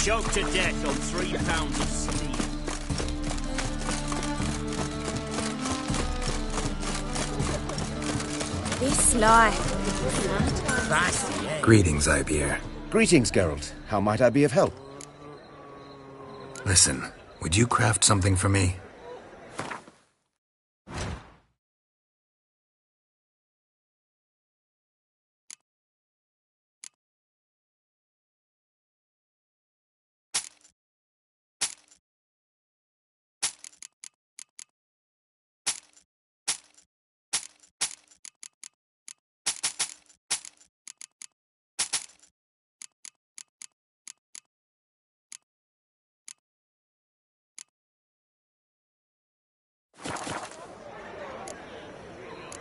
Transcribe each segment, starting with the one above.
Choked to death on 3 pounds of steel. This life. That's the end. Greetings, Ibeer. Greetings, Geralt. How might I be of help? Listen, would you craft something for me?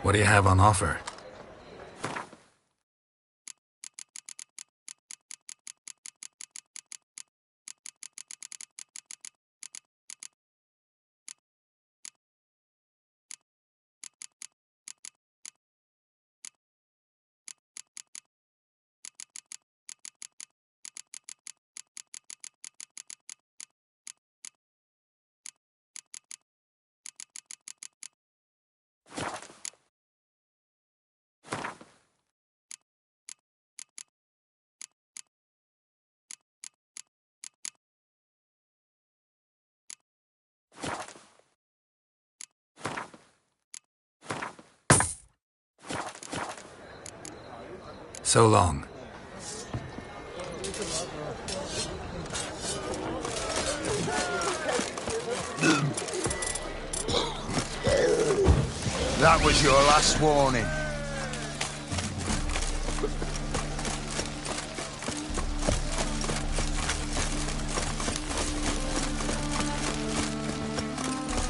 What do you have on offer? So long. That was your last warning.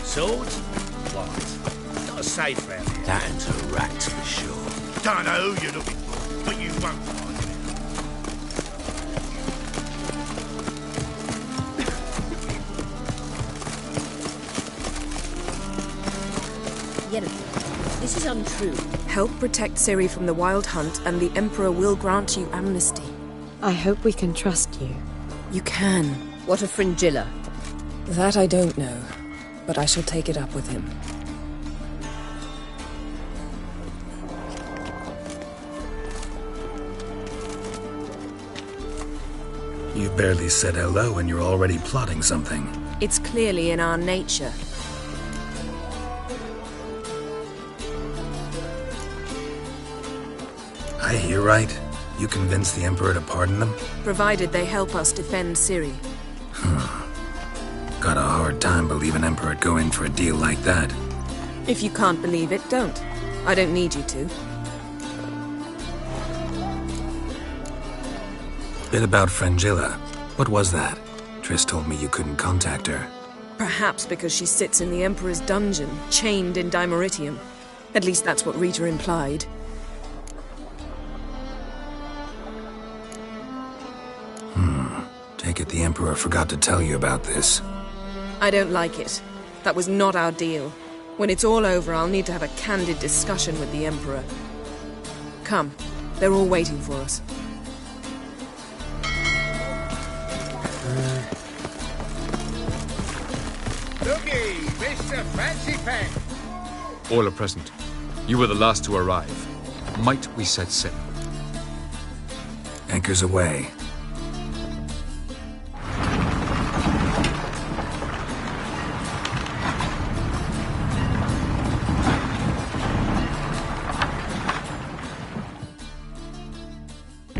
Swords? What? Not a safe round here. That ends a rat for sure. Don't know who you're looking for, but you won't find it. Yennefer, this is untrue. Help protect Ciri from the Wild Hunt, and the Emperor will grant you amnesty. I hope we can trust you. You can. What of Fringilla? That I don't know, but I shall take it up with him. You barely said hello and you're already plotting something. It's clearly in our nature. I hear right? You convinced the Emperor to pardon them? Provided they help us defend Ciri. Got a hard time believing Emperor'd go in for a deal like that. If you can't believe it, don't. I don't need you to. Bit about Fringilla. What was that? Triss told me you couldn't contact her. Perhaps because she sits in the Emperor's dungeon, chained in Dimeritium. At least that's what Rita implied. Take it the Emperor forgot to tell you about this. I don't like it. That was not our deal. When it's all over, I'll need to have a candid discussion with the Emperor. Come. They're all waiting for us. Looky, Mr. Fancy Pants. All are present. You were the last to arrive. Might we set sail? Anchors away.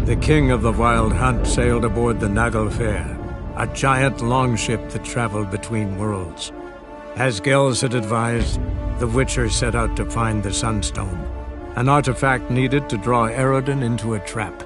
The king of the Wild Hunt sailed aboard the Naglfar, a giant longship that traveled between worlds. As Gels had advised, the Witcher set out to find the Sunstone, an artifact needed to draw Eredin into a trap.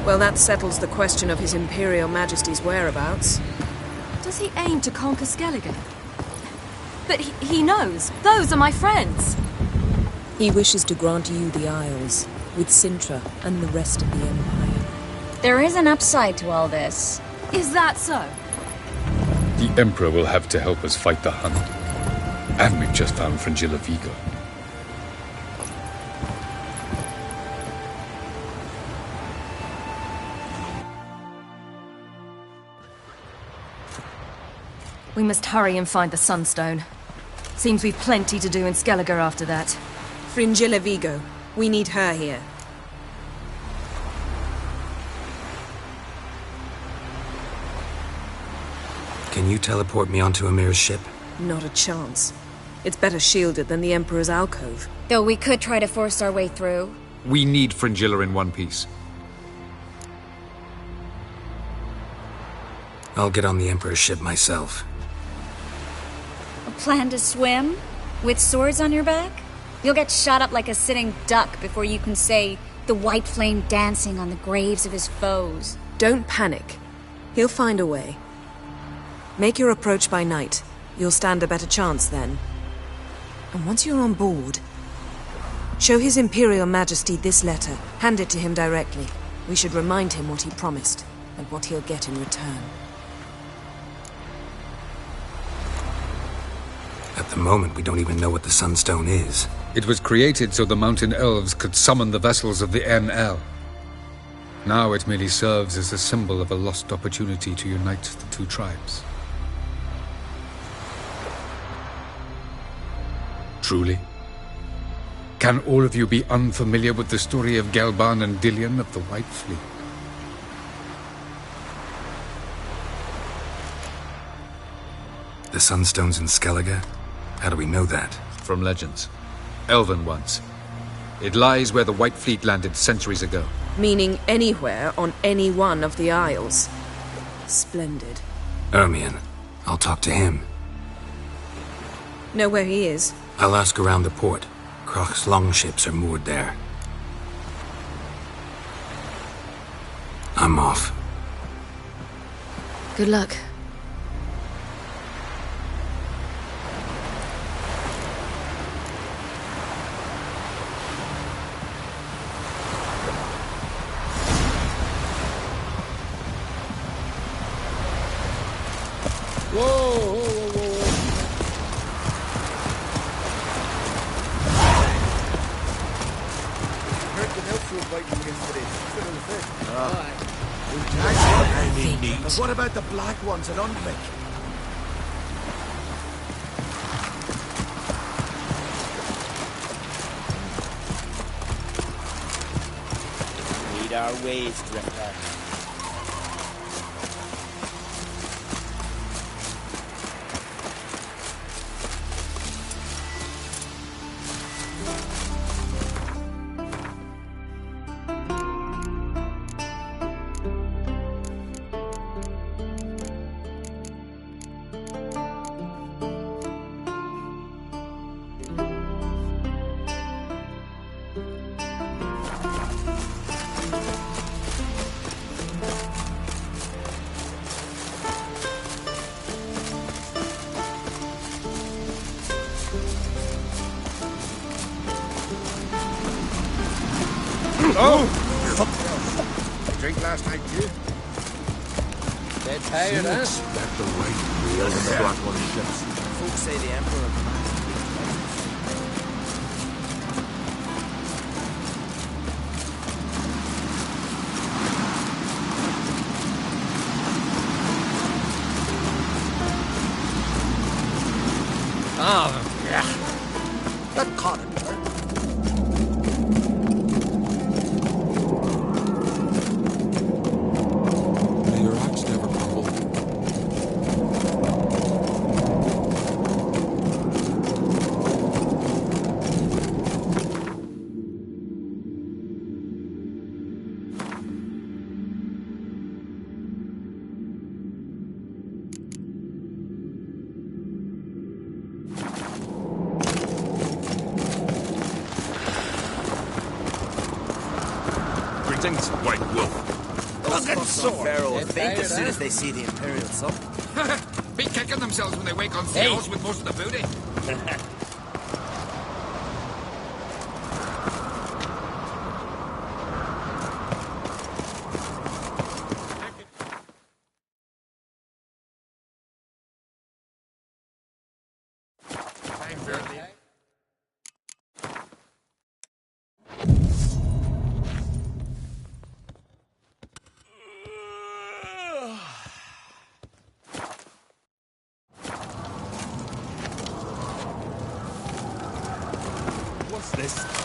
Well, that settles the question of His Imperial Majesty's whereabouts. Does he aim to conquer Skellige? But he knows. Those are my friends. He wishes to grant you the Isles, with Sintra and the rest of the Empire. There is an upside to all this. Is that so? The Emperor will have to help us fight the Hunt. And we've just found Fringilla Vigo. We must hurry and find the Sunstone. Seems we've plenty to do in Skellige after that. Fringilla Vigo. We need her here. Can you teleport me onto Amir's ship? Not a chance. It's better shielded than the Emperor's alcove. Though we could try to force our way through. We need Fringilla in one piece. I'll get on the Emperor's ship myself. A plan to swim? With swords on your back? You'll get shot up like a sitting duck before you can say the white flame dancing on the graves of his foes. Don't panic. He'll find a way. Make your approach by night. You'll stand a better chance then. And once you're on board, show His Imperial Majesty this letter. Hand it to him directly. We should remind him what he promised, and what he'll get in return. At the moment, we don't even know what the Sunstone is. It was created so the Mountain Elves could summon the vessels of the NL. Now it merely serves as a symbol of a lost opportunity to unite the two tribes. Truly? Can all of you be unfamiliar with the story of Gelban and Dillion of the White Fleet? The Sunstone's in Skellige? How do we know that? From legends. Elven ones. It lies where the White Fleet landed centuries ago. Meaning anywhere on any one of the Isles. Splendid. Ermion. I'll talk to him. Know where he is? I'll ask around the port. Kroch's longships are moored there. I'm off. Good luck. But what about the black ones at Undvik? Need our ways, Drifter. Oh! Drink last night, too? Dead tired, huh? That's the right wheel in the Black One ships. Folks say the Emperor commands. Oh, yeah. That caught him. Greetings, White Wolf. Look at sword. Pharaoh will faint as soon as they see the Imperial sun. Be kicking themselves when they wake on sails with most of the booty.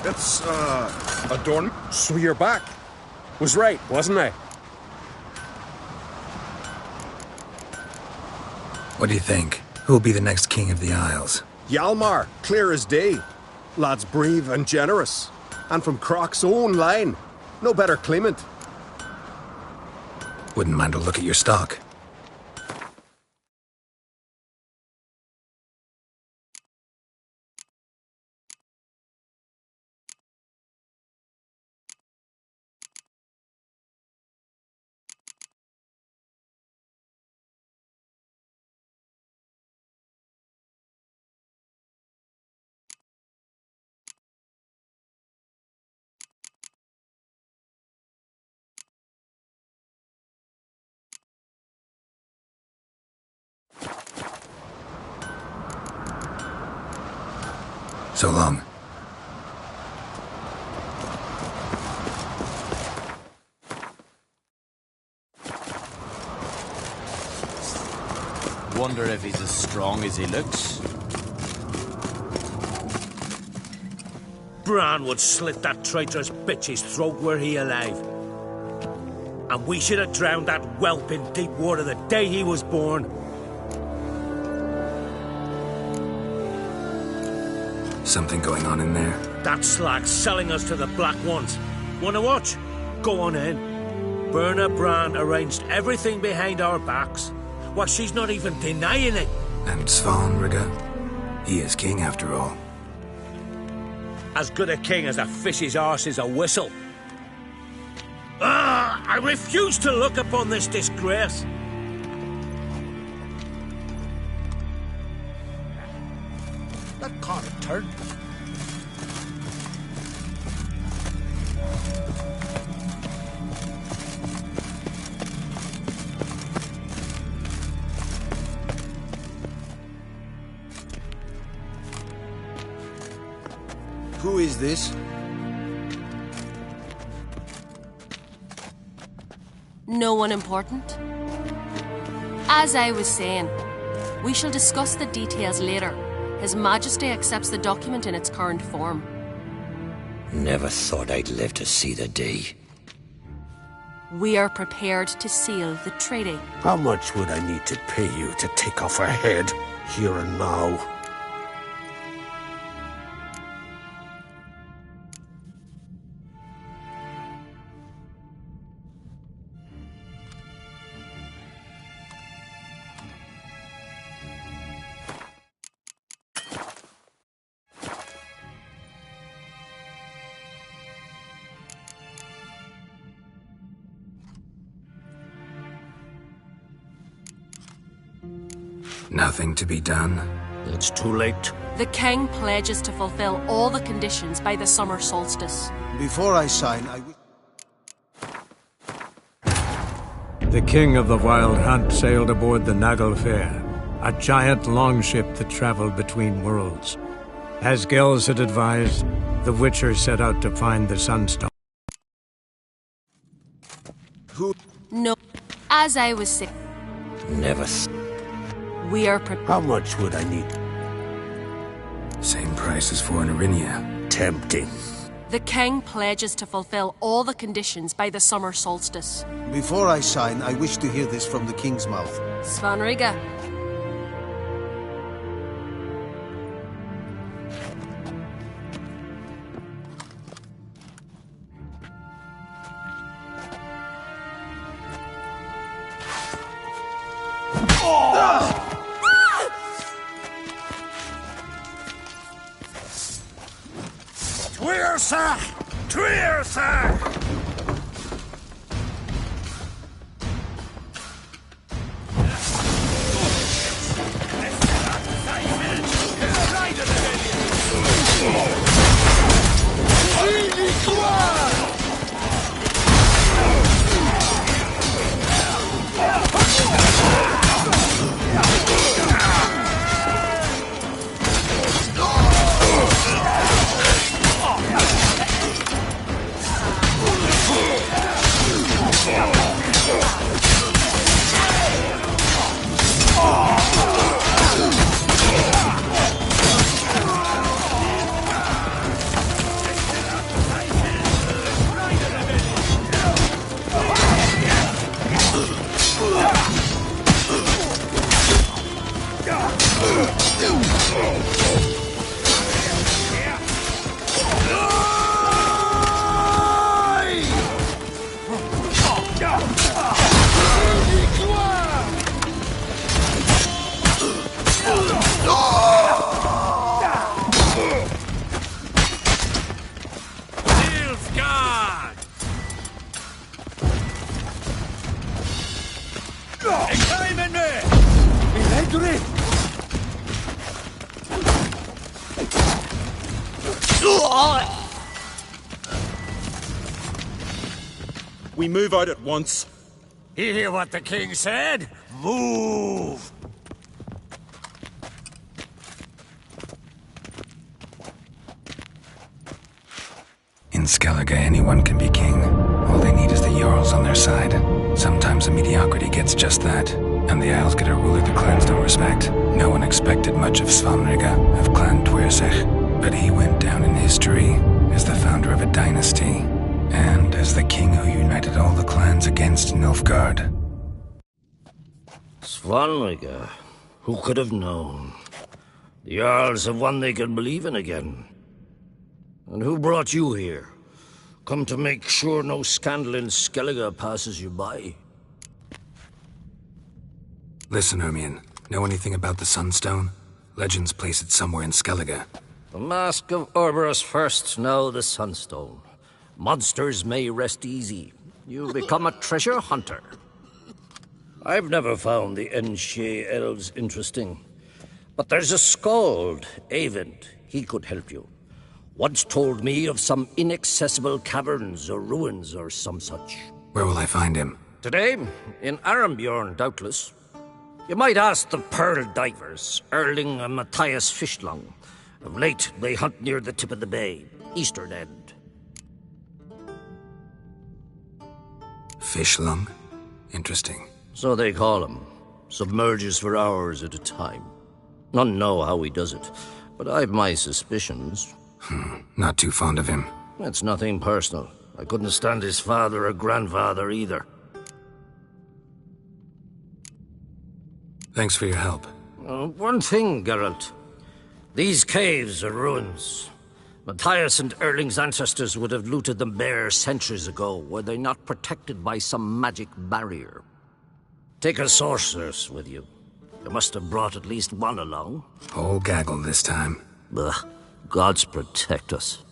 It's, Adorn. So you're back. Was right, wasn't I? What do you think? Who'll be the next king of the Isles? Hjalmar, clear as day. Lad's brave and generous. And from Croc's own line. No better claimant. Wouldn't mind a look at your stock. So long. Wonder if he's as strong as he looks. Bran would slit that traitorous bitch's throat were he alive. And we should have drowned that whelp in deep water the day he was born. Something going on in there? That slag's selling us to the Black Ones. Wanna watch? Go on in. Birna Bran arranged everything behind our backs. Well, she's not even denying it. And Svanrige? He is king after all. As good a king as a fish's arse is a whistle. I refuse to look upon this disgrace. That can't have turned. Who is this? No one important. As I was saying, we shall discuss the details later. His Majesty accepts the document in its current form. Never thought I'd live to see the day. We are prepared to seal the treaty. How much would I need to pay you to take off her head, here and now? Nothing to be done? It's too late. The king pledges to fulfill all the conditions by the summer solstice. Before I sign, I The king of the Wild Hunt sailed aboard the Naglfar, a giant longship that traveled between worlds. As Gels had advised, the Witcher set out to find the Sunstone. Who? No. As I was saying, Never. We are prepared. How much would I need? Same price as for an Irinia. Tempting. The king pledges to fulfill all the conditions by the summer solstice. Before I sign, I wish to hear this from the king's mouth. Svanrige. Tweersa! Tweersa! Time in there! We move out at once. You hear what the king said? Move! In Skellige, anyone can be king. All they need is the Jarls on their side. Sometimes a mediocrity gets just that, and the Isles get a ruler the clans don't respect. No one expected much of Svanrige, of Clan Tuirsich, but he went down in history as the founder of a dynasty, and as the king who united all the clans against Nilfgaard. Svanrige, who could have known? The Jarls have one they can believe in again. And who brought you here? Come to make sure no scandal in Skellige passes you by. Listen, Hermione, know anything about the Sunstone? Legends place it somewhere in Skellige. The Mask of Orberus first, now the Sunstone. Monsters may rest easy. You become a treasure hunter. I've never found the Enshe elves interesting. But there's a skald, Eyvind. He could help you. Once told me of some inaccessible caverns or ruins or some such. Where will I find him? Today, in Arambjorn, doubtless. You might ask the Pearl Divers, Erling and Matthias Fishlung. Of late, they hunt near the tip of the bay, eastern end. Fishlung? Interesting. So they call him. Submerges for hours at a time. None know how he does it, but I've my suspicions. Not too fond of him. It's nothing personal. I couldn't stand his father or grandfather either. Thanks for your help. One thing, Geralt. These caves are ruins. Matthias and Erling's ancestors would have looted them bare centuries ago, were they not protected by some magic barrier. Take a sorceress with you. You must have brought at least one along. Whole gaggle this time. Ugh. Gods protect us.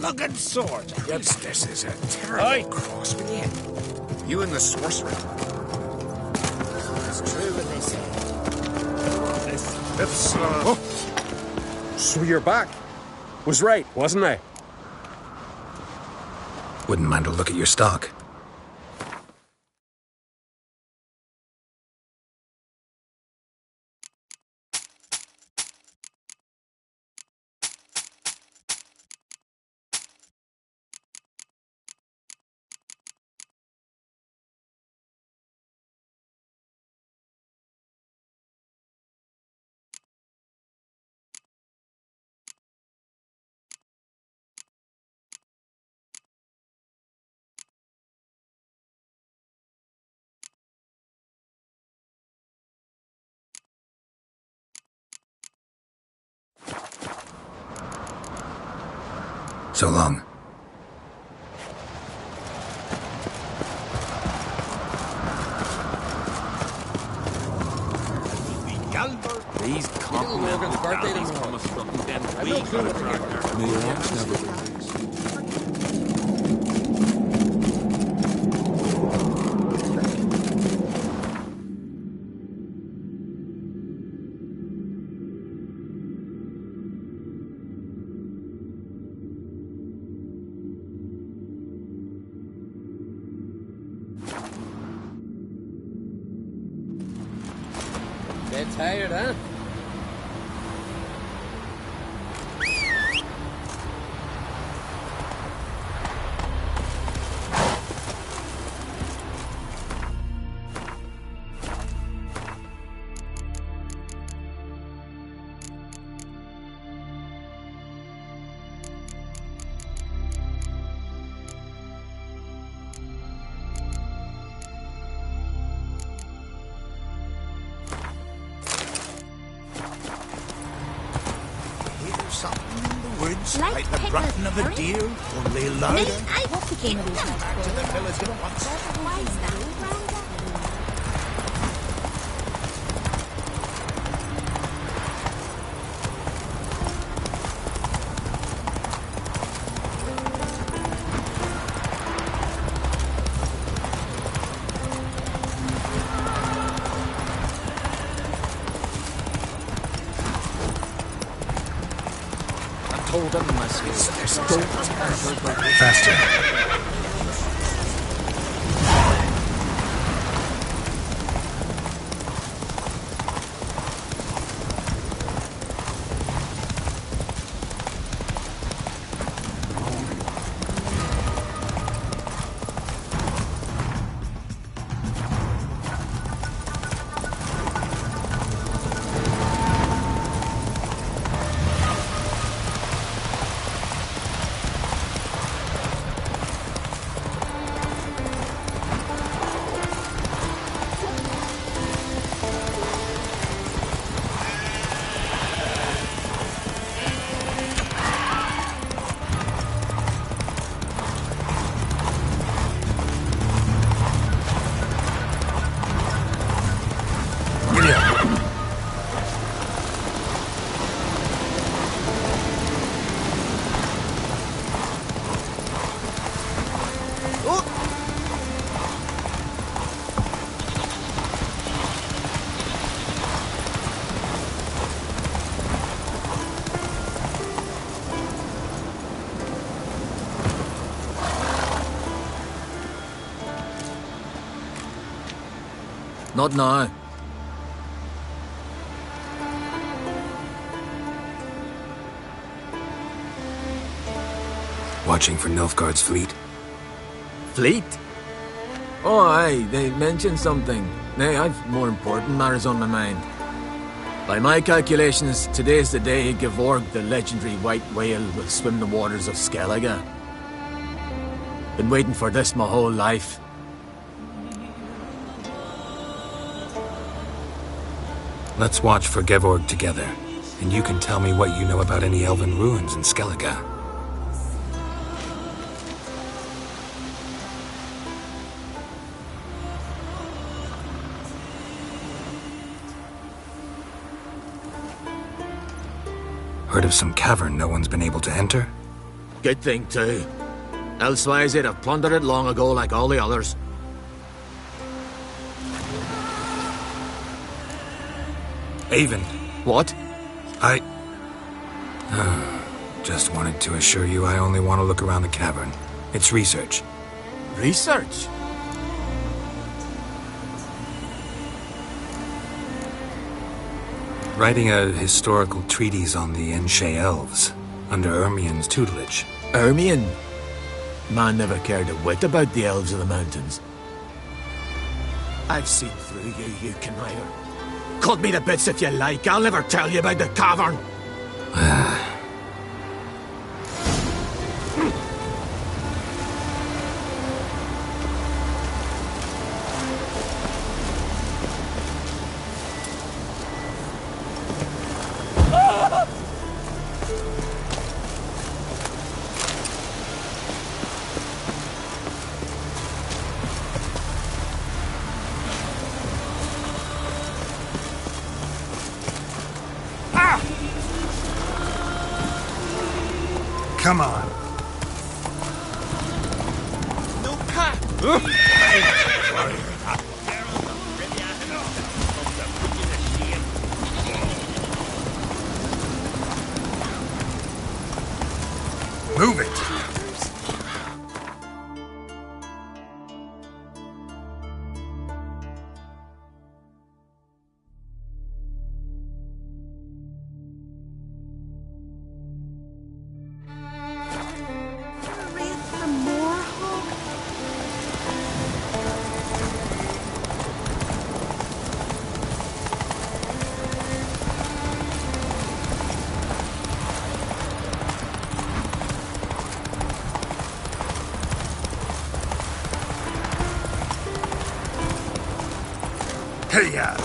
Look sword. This is a terrible cross, man. You and the sorcerer. It's true what they say. So you're back. Was right, wasn't I? Wouldn't mind a look at your stock. So long. These compliments come from them weak contractor. Tired, huh? something in the woods, Like like the pickled grunting of a herring? deer, only louder. What became of these Back to the village at once. Why is that? Told them myself. Don't Faster. Not now. Watching for Nilfgaard's fleet. Fleet? Oh, aye, they mentioned something. Nay, I've more important matters on my mind. By my calculations, today's the day Gevorg, the legendary white whale, will swim the waters of Skellige. Been waiting for this my whole life. Let's watch for Gevorg together, and you can tell me what you know about any elven ruins in Skellige. Heard of some cavern no one's been able to enter? Good thing, too. Elsewise, they'd have plundered it long ago like all the others. Avon. What? I... just wanted to assure you I only want to look around the cavern. It's research. Research? Writing a historical treatise on the Enshe elves, under Ermien's tutelage. Ermien? Man never cared a whit about the elves of the mountains. I've seen through you, you conniver. Cut me to bits if you like, I'll never tell you about the cavern. Come on. Move it. Hey-ya!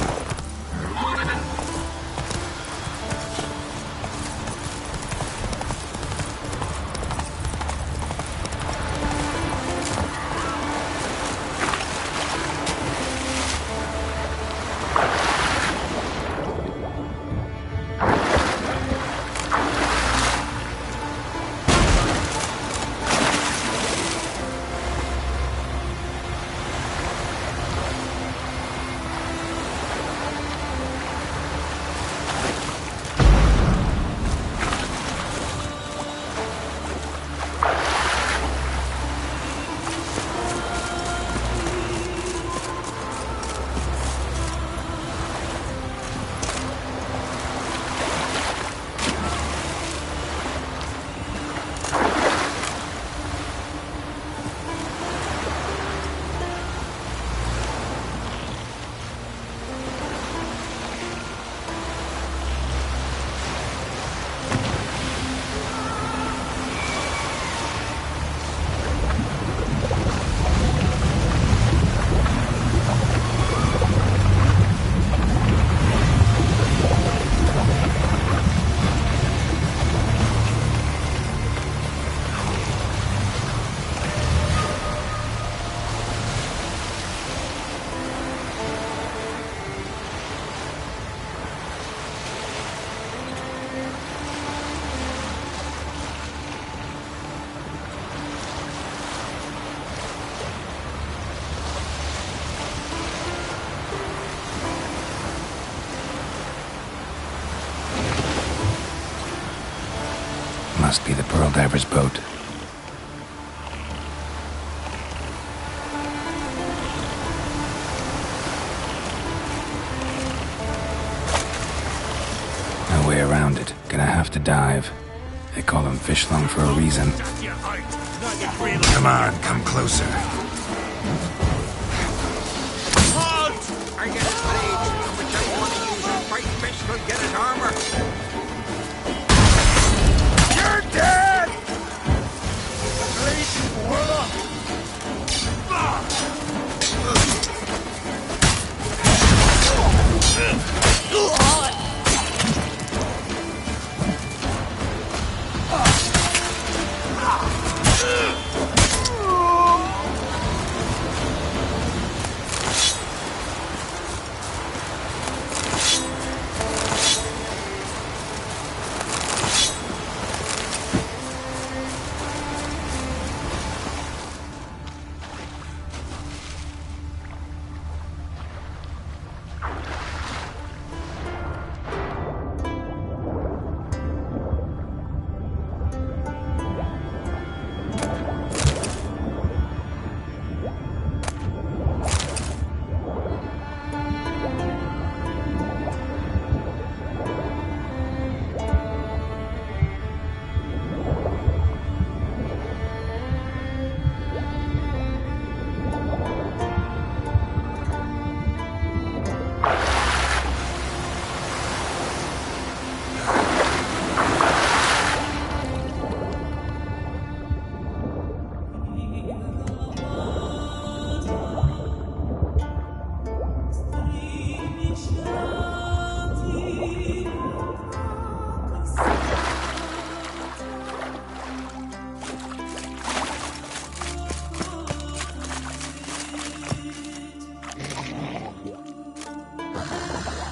Must be the Pearl Diver's boat. No way around it. Gonna have to dive. They call him Fishlung for a reason. Come on, come closer. Halt! I get his blade, which I want to use on fight fish to get his armor. You're dead!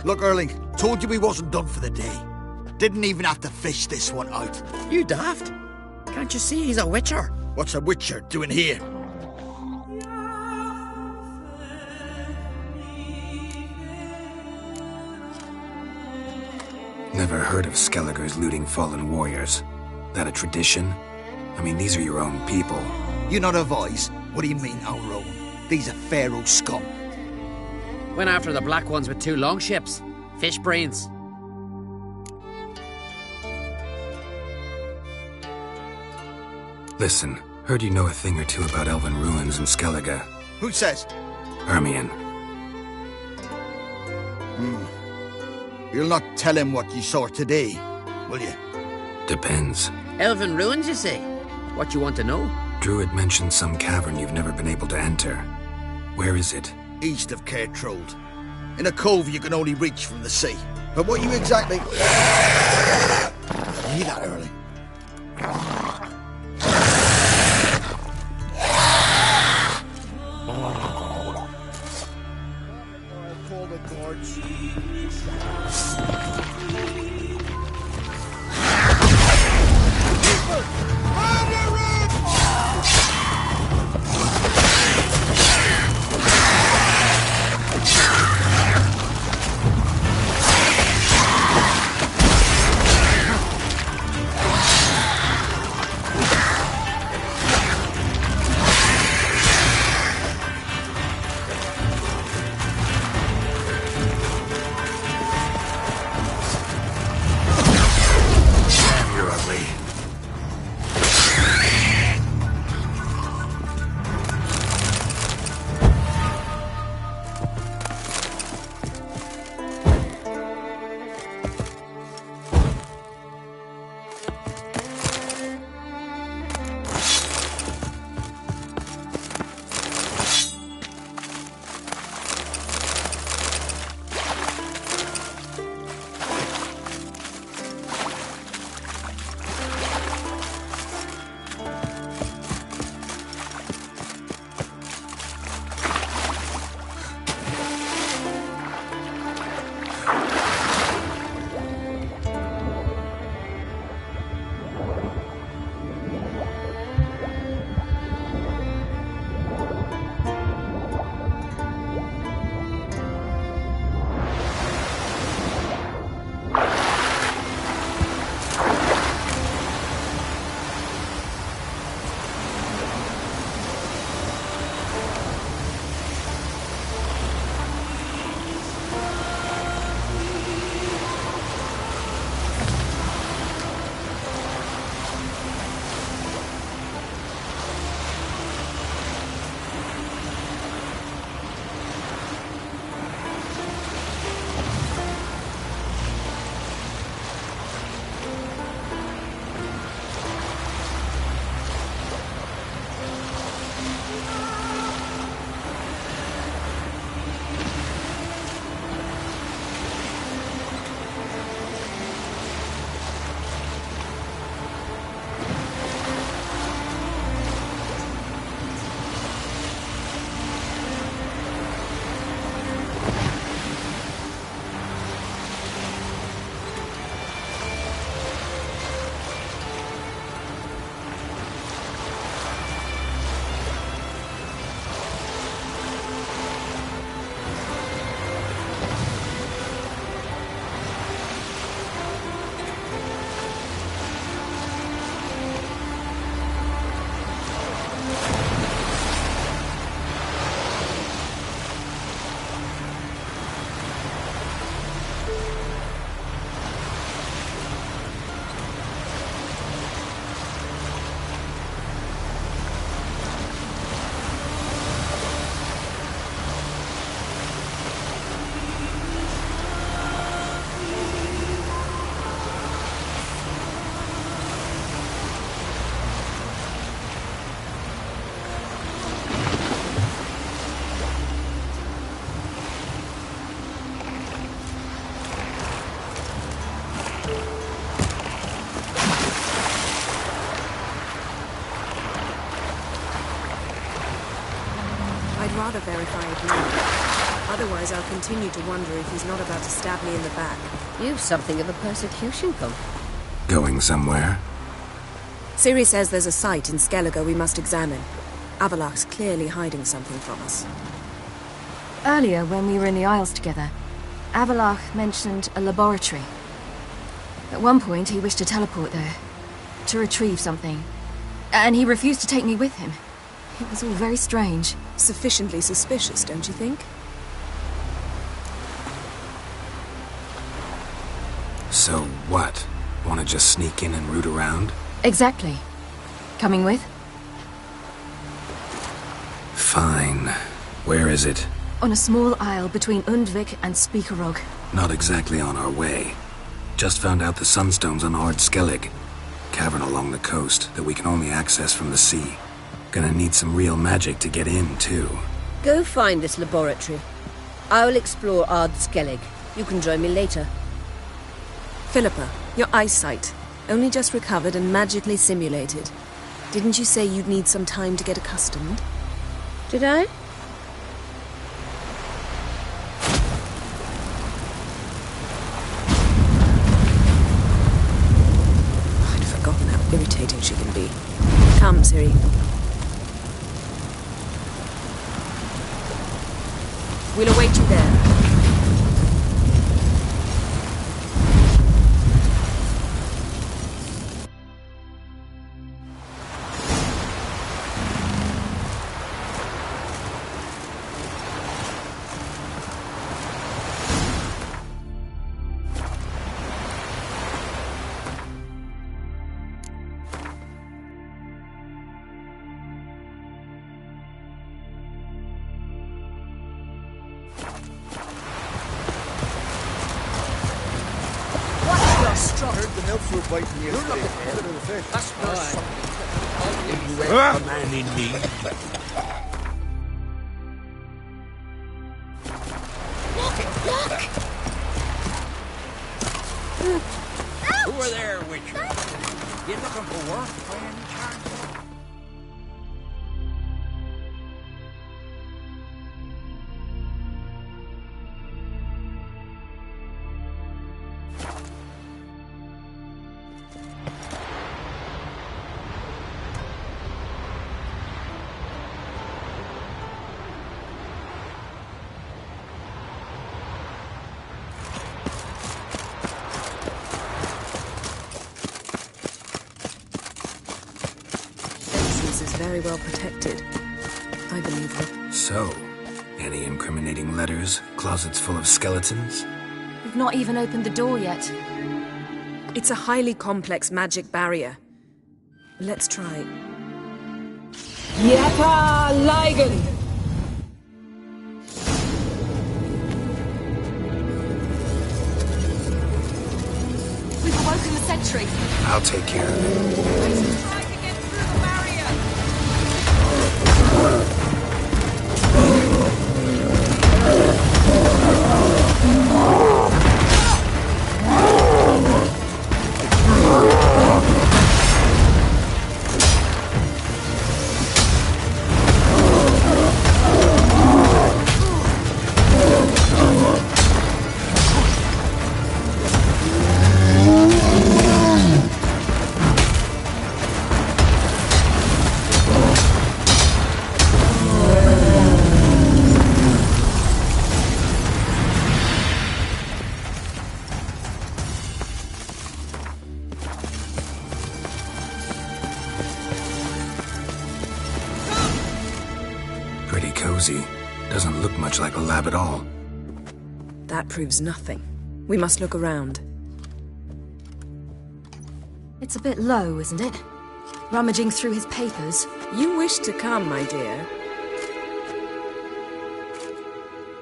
Look, Erling, told you we wasn't done for the day. Didn't even have to fish this one out. You daft? Can't you see he's a witcher? What's a witcher doing here? Never heard of Skelligers looting fallen warriors. That a tradition? I mean, these are your own people. You not advise? What do you mean, our own? These are Pharaoh scum. Went after the black ones with 2 longships. Fish brains. Listen, heard you know a thing or two about elven ruins in Skellige. Who says? Hermione. You'll not tell him what you saw today, will you? Depends. Elven ruins, you say? What you want to know? Druid mentioned some cavern you've never been able to enter. Where is it? East of Cairtrold. In a cove you can only reach from the sea. But what you exactly... Hear that, Erling? Call the guards. rather verify it now. Otherwise, I'll continue to wonder if he's not about to stab me in the back. You've something of a persecution cult. Going somewhere? Ciri says there's a site in Skellige we must examine. Avallac'h's clearly hiding something from us. Earlier, when we were in the Isles together, Avallac'h mentioned a laboratory. At one point, he wished to teleport there, to retrieve something. And he refused to take me with him. It was all very strange. Sufficiently suspicious, don't you think? So what? Want to just sneak in and root around? Exactly. Coming with? Fine. Where is it? On a small isle between Undvik and Spikerog. Not exactly on our way. Just found out the Sunstone's on Ard Skellig. Cavern along the coast that we can only access from the sea. Gonna need some real magic to get in, too. Go find this laboratory. I'll explore Ard Skellig. You can join me later. Philippa, your eyesight. Only just recovered and magically simulated. Didn't you say you'd need some time to get accustomed? Did I? I'd forgotten how irritating she can be. Come, Ciri. We'll await you there. Heard the nymphs were biting you. You're not the head of the fish. That's not something. You ain't a man in need. Who are there, Witcher? You looking for work by any chance? Very well protected. I believe her. So, any incriminating letters? Closets full of skeletons? We've not even opened the door yet. It's a highly complex magic barrier. Let's try. Yapa Ligen! We've awoken the sentry. I'll take care of it. Pretty cozy. Doesn't look much like a lab at all. That proves nothing. We must look around. It's a bit low, isn't it? Rummaging through his papers. You wish to come, my dear.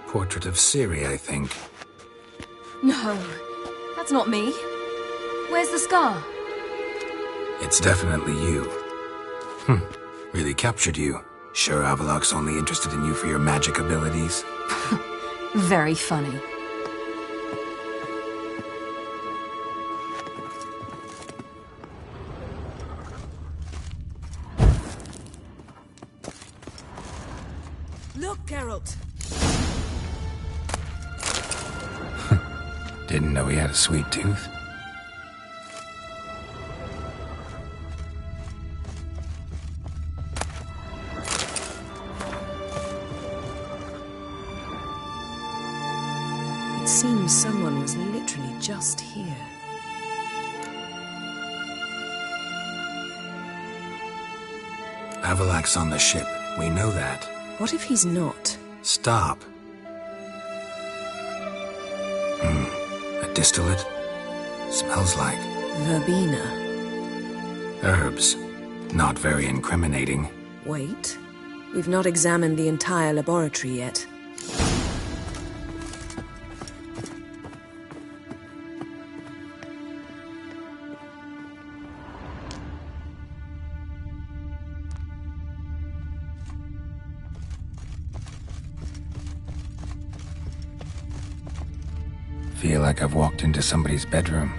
Portrait of Ciri, I think. No, that's not me. Where's the scar? It's definitely you. Really captured you. Sure Avallac'h's only interested in you for your magic abilities? Very funny. Look, Geralt! Didn't know he had a sweet tooth. It seems someone was literally just here. Avalak's on the ship. We know that. What if he's not? Stop. A distillate? Smells like... Verbena. herbs. Not very incriminating. Wait. We've not examined the entire laboratory yet. Feel like I've walked into somebody's bedroom.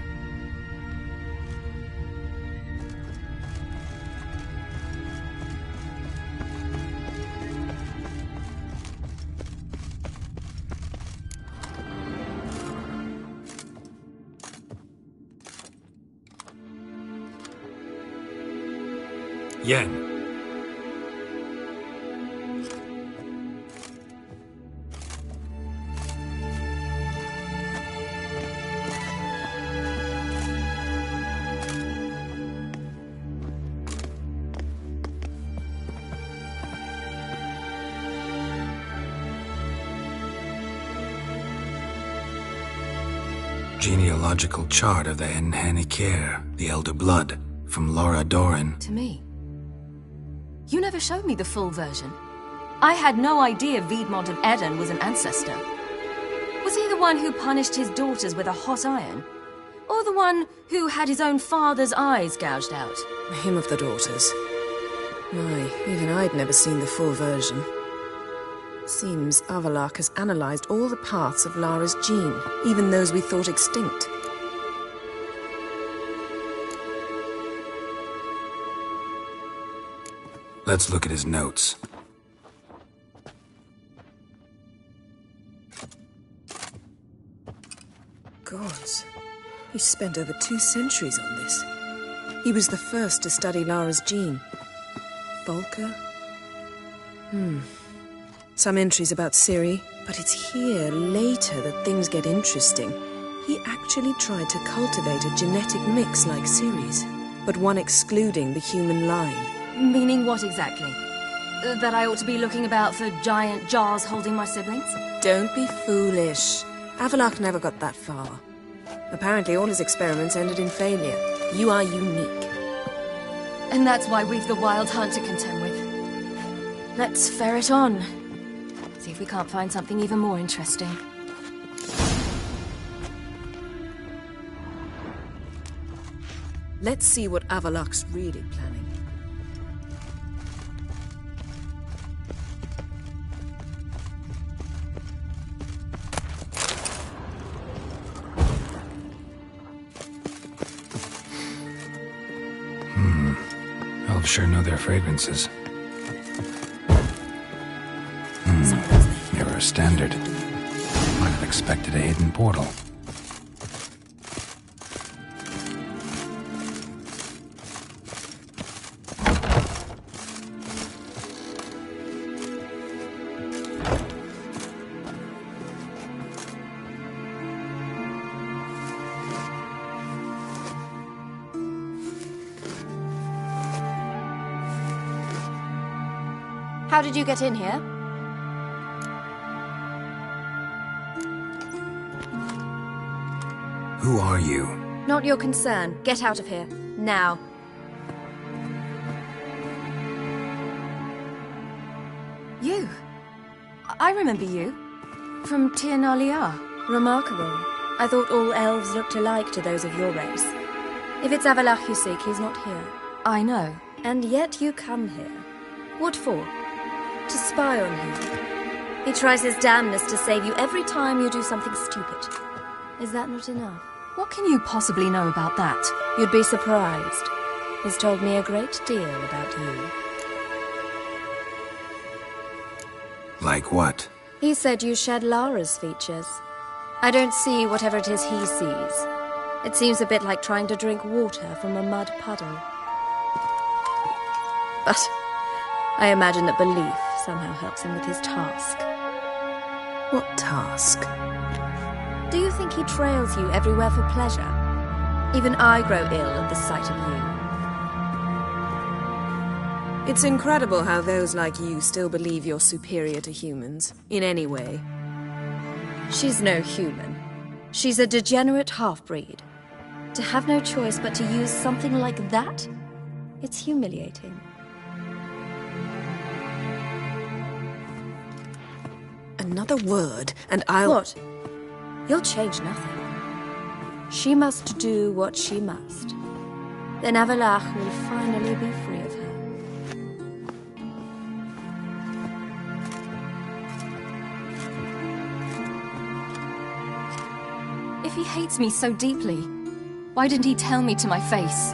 Yen. Genealogical chart of the Enhanikir, the Elder Blood, from Laura Doran. To me. You never showed me the full version. I had no idea Viedmont of Eden was an ancestor. Was he the one who punished his daughters with a hot iron? Or the one who had his own father's eyes gouged out? Him of the daughters. My, even I'd never seen the full version. Seems Avalak has analyzed all the parts of Lara's gene, even those we thought extinct. Let's look at his notes. Gods. He spent over 2 centuries on this. He was the first to study Lara's gene. Volker? Some entries about Ciri, but it's here, later, that things get interesting. He actually tried to cultivate a genetic mix like Ciri's, but one excluding the human line. Meaning what exactly? That I ought to be looking about for giant jars holding my siblings? Don't be foolish. Avalak never got that far. Apparently all his experiments ended in failure. You are unique. And that's why we've the Wild Hunt to contend with. Let's ferret on. See if we can't find something even more interesting. Let's see what Avalak's really planning. Elves sure know their fragrances. Mirror standard. Might have expected a hidden portal. How did you get in here? Who are you? Not your concern. Get out of here. Now. You. I remember you. From Tir Nalia. Remarkable. I thought all elves looked alike to those of your race. If it's Avalak you seek, he's not here. I know. And yet you come here. What for? To spy on him. He tries his damnedest to save you every time you do something stupid. Is that not enough? What can you possibly know about that? You'd be surprised. He's told me a great deal about you. Like what? He said you shared Lara's features. I don't see whatever it is he sees. It seems a bit like trying to drink water from a mud puddle. But I imagine that belief somehow helps him with his task. What task? Do you think he trails you everywhere for pleasure? Even I grow ill at the sight of you. It's incredible how those like you still believe you're superior to humans, in any way. She's no human. She's a degenerate half-breed. To have no choice but to use something like that? It's humiliating. Another word, and I'll... What? You'll change nothing. She must do what she must. Then Avallac'h will finally be free of her. If he hates me so deeply, why didn't he tell me to my face?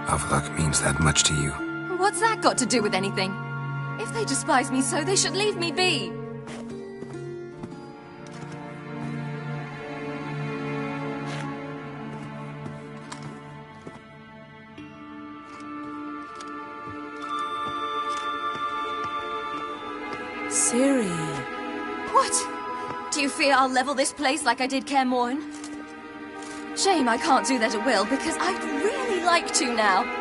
Avallac'h means that much to you. What's that got to do with anything? If they despise me so, they should leave me be. Ciri. What? Do you fear I'll level this place like I did Kaer Morhen? Shame I can't do that at will, because I'd really like to now.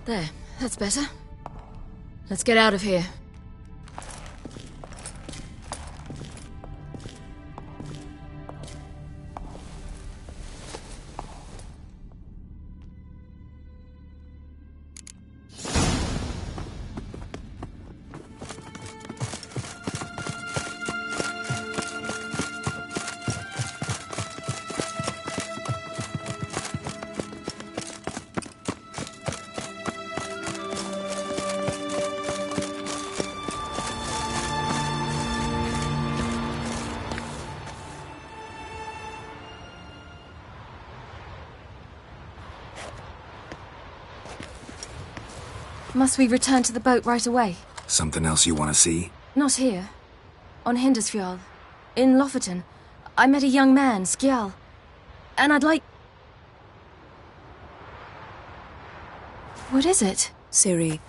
There, that's better. Let's get out of here. Must we return to the boat right away? Something else you want to see? Not here. On Hindisfjall. In Lofoten. I met a young man, Skjal. And I'd like... What is it? Ciri,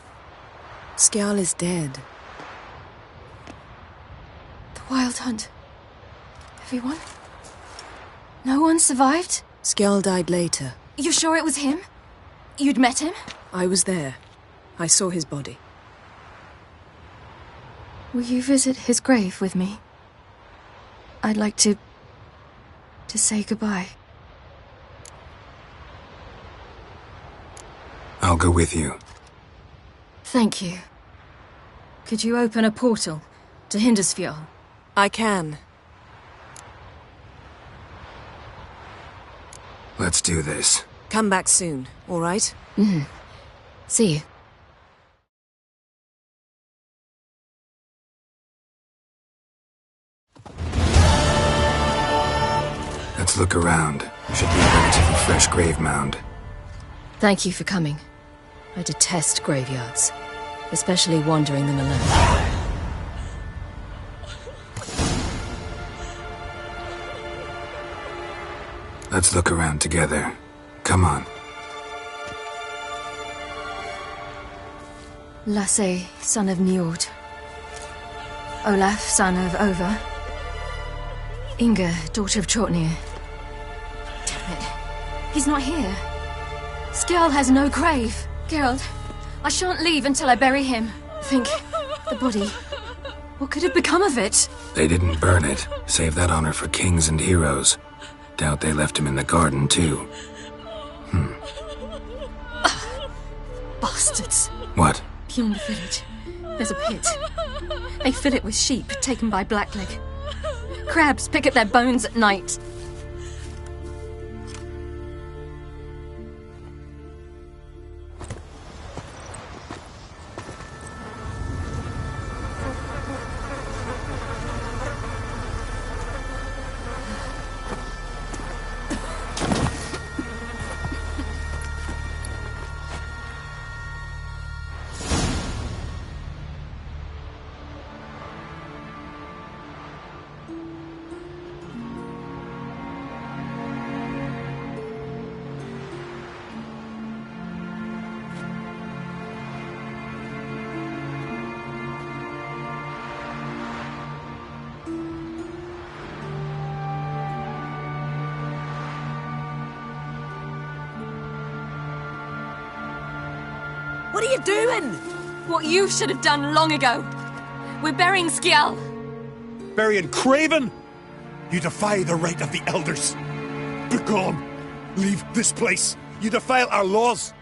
Skjal is dead. The Wild Hunt. Everyone? No one survived? Skjal died later. You sure it was him? You'd met him? I was there. I saw his body. Will you visit his grave with me? I'd like to say goodbye. I'll go with you. Thank you. Could you open a portal to Hindarsfjall? I can. Let's do this. Come back soon, all right? See you. Let's look around. Should be a relatively fresh grave mound. Thank you for coming. I detest graveyards, especially wandering them alone. Let's look around together. Come on. Lasse, son of Njord. Olaf, son of Over. Inga, daughter of Trotnir. Damn it. He's not here. Skjall has no grave. Geralt, I shan't leave until I bury him. Think, the body. What could have become of it? They didn't burn it. Save that honor for kings and heroes. Doubt they left him in the garden, too. Bastards. What? Beyond the village, there's a pit. They fill it with sheep taken by Blackleg. Crabs pick at their bones at night. What are you doing? What you should have done long ago. We're burying Skjall. Burying Craven? You defy the right of the elders. Begone. Leave this place. You defile our laws.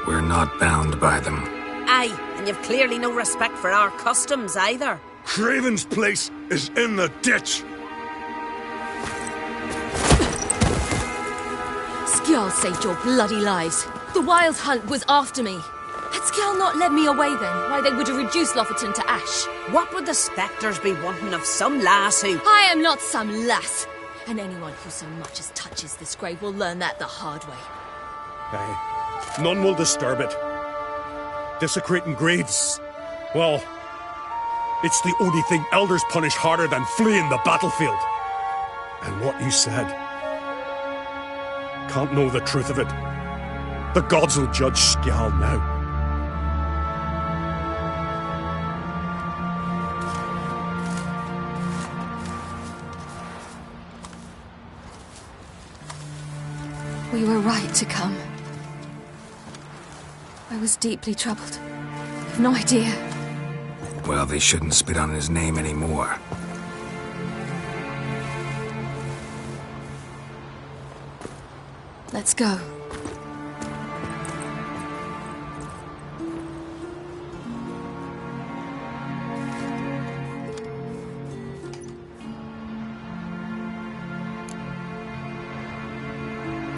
We're not bound by them. Aye, and you've clearly no respect for our customs either. Craven's place is in the ditch. Skjall saved your bloody lives. The Wild Hunt was after me. Had Skjall not led me away then, why they would have reduced Lofoten to ash. What would the spectres be wanting of some lass who... I am not some lass. And anyone who so much as touches this grave will learn that the hard way. Aye. None will disturb it. Desecrating graves, well, it's the only thing elders punish harder than fleeing the battlefield. And what you said... Can't know the truth of it. The gods will judge Skjall now. We were right to come. I was deeply troubled. I've no idea. Well, they shouldn't spit on his name anymore. Let's go.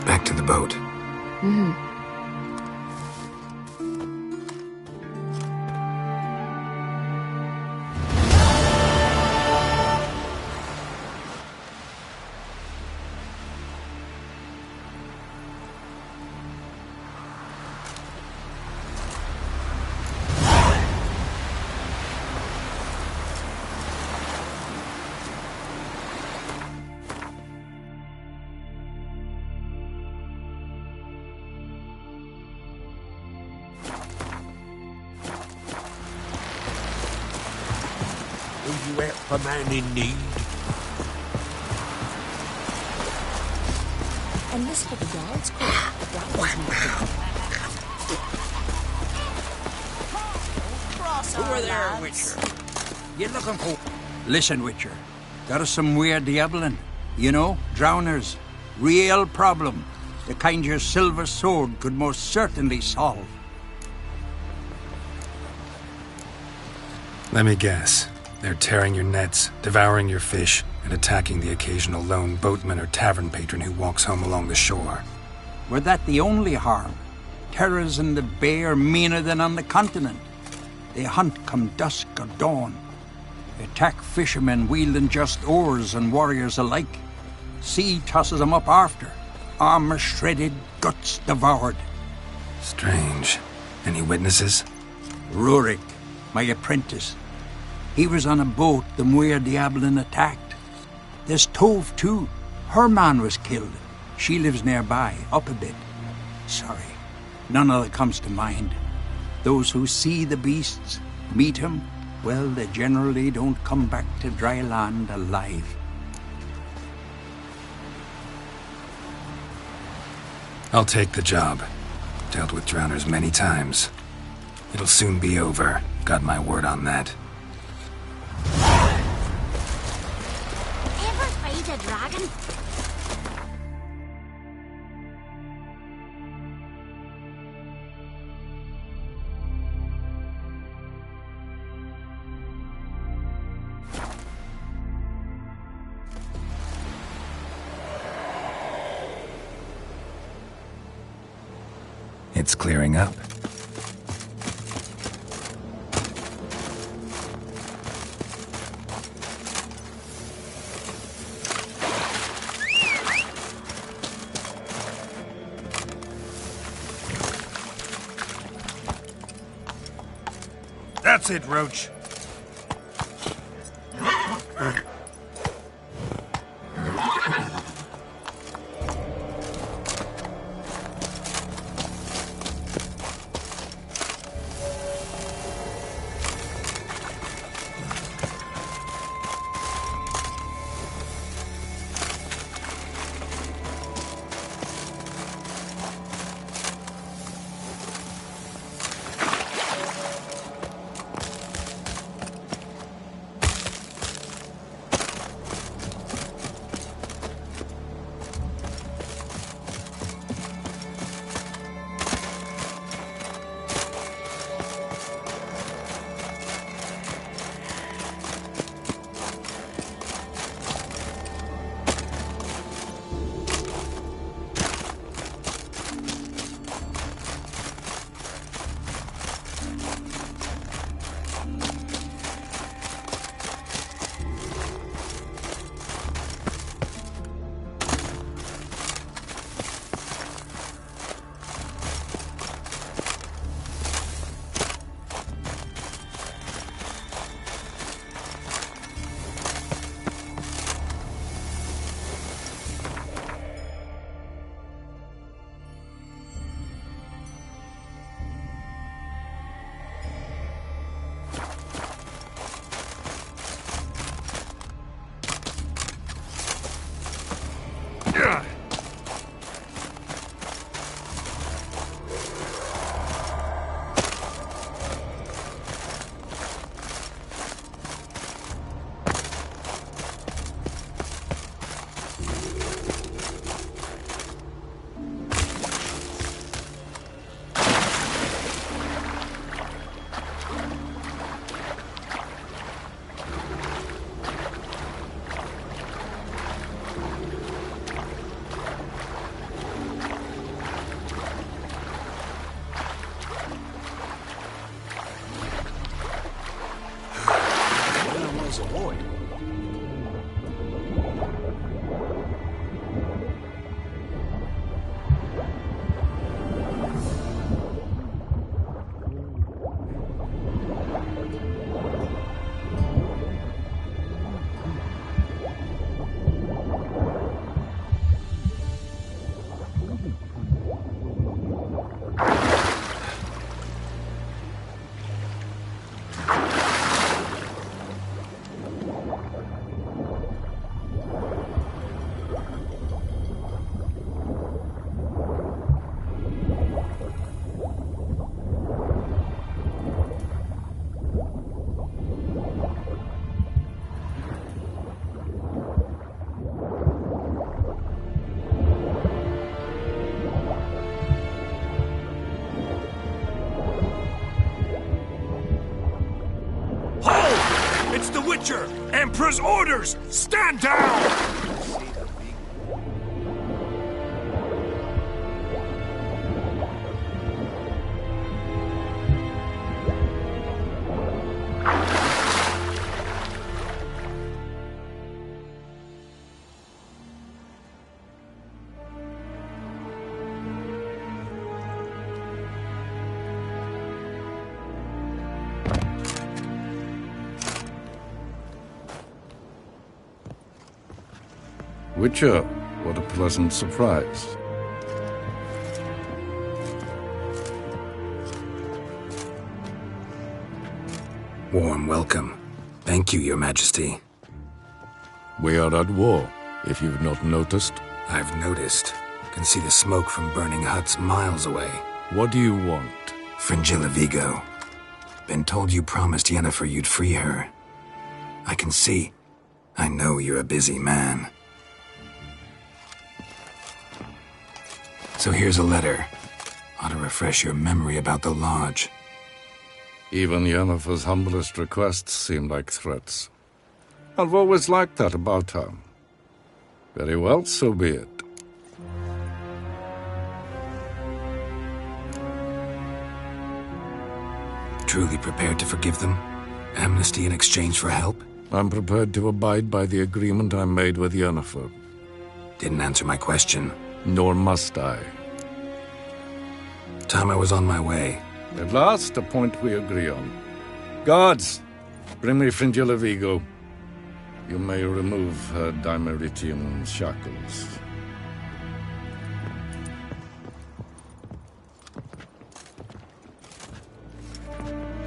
Back to the boat. Will you help a man in need? And this for the Jarl's court. Who are there, Witcher? You looking for? Listen, Witcher. There's some weird diabling. You know, drowners. Real problem. The kind your silver sword could most certainly solve. Let me guess. They're tearing your nets, devouring your fish, and attacking the occasional lone boatman or tavern patron who walks home along the shore. Were that the only harm? Terrors in the bay are meaner than on the continent. They hunt come dusk or dawn. They attack fishermen wielding just oars and warriors alike. Sea tosses them up after. Armor shredded, guts devoured. Strange. Any witnesses? Rurik, my apprentice. He was on a boat the Muir Diablin attacked. There's Tove, too. Her man was killed. She lives nearby, up a bit. Sorry, none other comes to mind. Those who see the beasts, meet him, well, they generally don't come back to dry land alive. I'll take the job. Dealt with drowners many times. It'll soon be over. Got my word on that. Ever fight a dragon? It's clearing up. That's it, Roach. It's the Witcher! Emperor's orders! Stand down! Witcher, what a pleasant surprise. Warm welcome. Thank you, Your Majesty. We are at war, if you've not noticed. I've noticed. Can see the smoke from burning huts miles away. What do you want? Fringilla Vigo. Been told you promised Yennefer you'd free her. I can see. I know you're a busy man. So here's a letter. Ought to refresh your memory about the Lodge. Even Yennefer's humblest requests seem like threats. I've always liked that about her. Very well, so be it. Truly prepared to forgive them? Amnesty in exchange for help? I'm prepared to abide by the agreement I made with Yennefer. Didn't answer my question. Nor must I. Time I was on my way. At last, a point we agree on. Guards, bring me Fringilla Vigo. You may remove her Dimeritium shackles.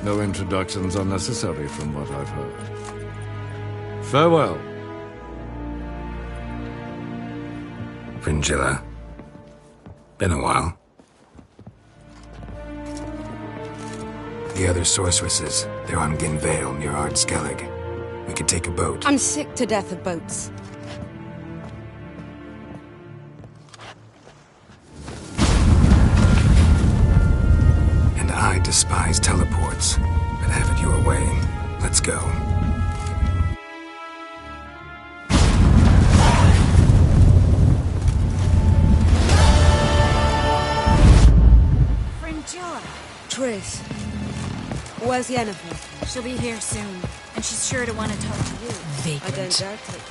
No introductions are necessary from what I've heard. Farewell. Fringilla. Been a while. The other sorceresses, they're on Ginvale near Ard Skellig. We could take a boat. I'm sick to death of boats. And I despise teleports, but have it your way. Let's go. Triss, where's Yennefer? She'll be here soon, and she's sure to want to talk to you. I don't doubt it.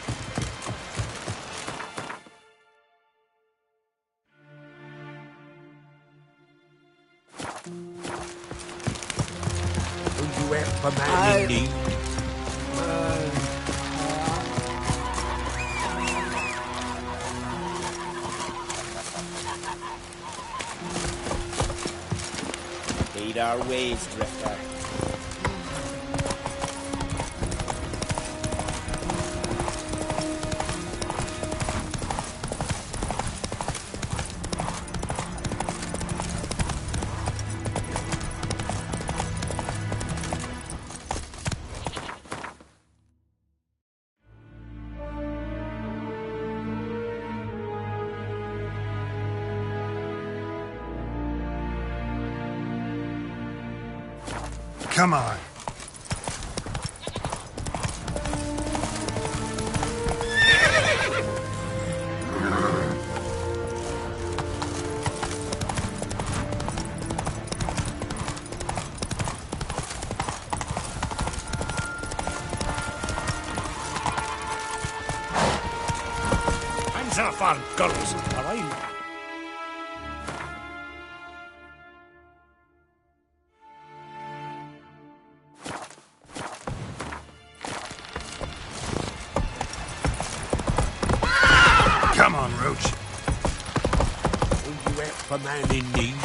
Will you help a man in need? Lead our ways, Drifter. Come on. Hands off our girls, all right? Come on, Roach. Will you help a man in need?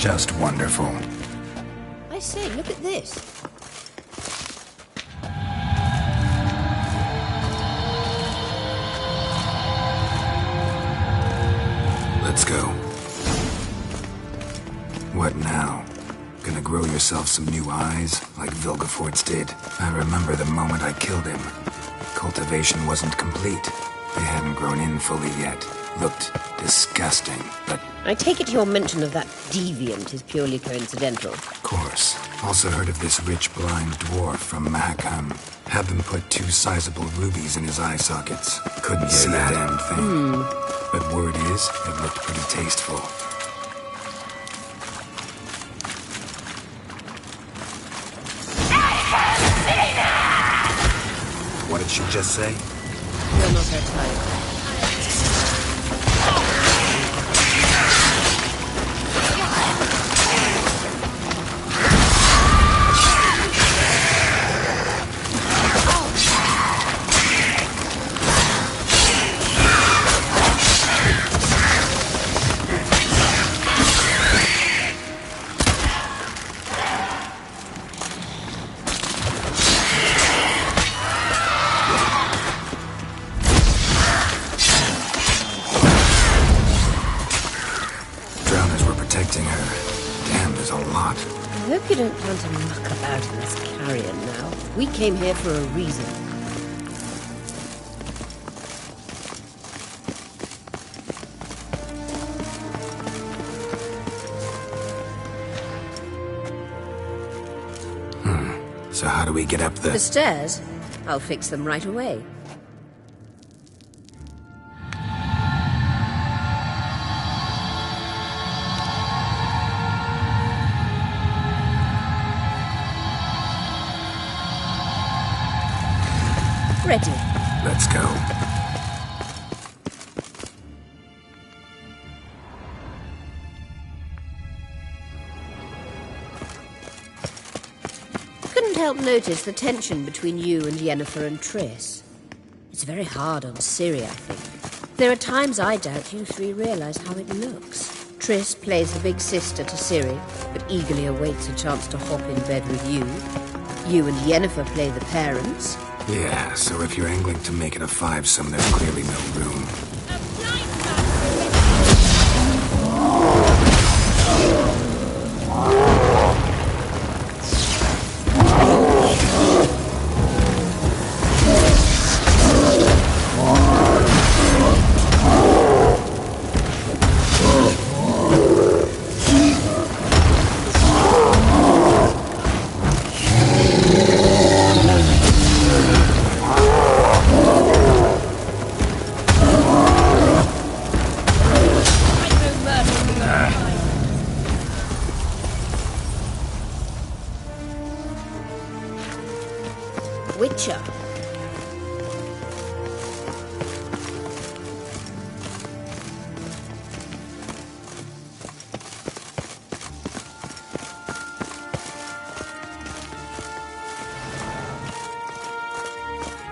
Just wonderful. I say, look at this. Let's go. What now? Gonna grow yourself some new eyes, like Vilgefortz did? I remember the moment I killed him. Cultivation wasn't complete. They hadn't grown in fully yet. Looked disgusting, but... I take it your mention of that deviant is purely coincidental. Of course. Also heard of this rich blind dwarf from Mahakam. Had them put 2 sizable rubies in his eye sockets. Couldn't see a damn thing. But word is, it looked pretty tasteful. What did she just say? You're not her type. I hope you don't plan to muck about in this carrion now. We came here for a reason. So how do we get up The stairs? I'll fix them right away. Ready. Let's go. Couldn't help notice the tension between you and Yennefer and Triss. It's very hard on Ciri, I think. There are times I doubt you 3 realize how it looks. Triss plays the big sister to Ciri, but eagerly awaits a chance to hop in bed with you. You and Yennefer play the parents. Yeah, so if you're angling to make it a 5-some, there's clearly no room. Witcher.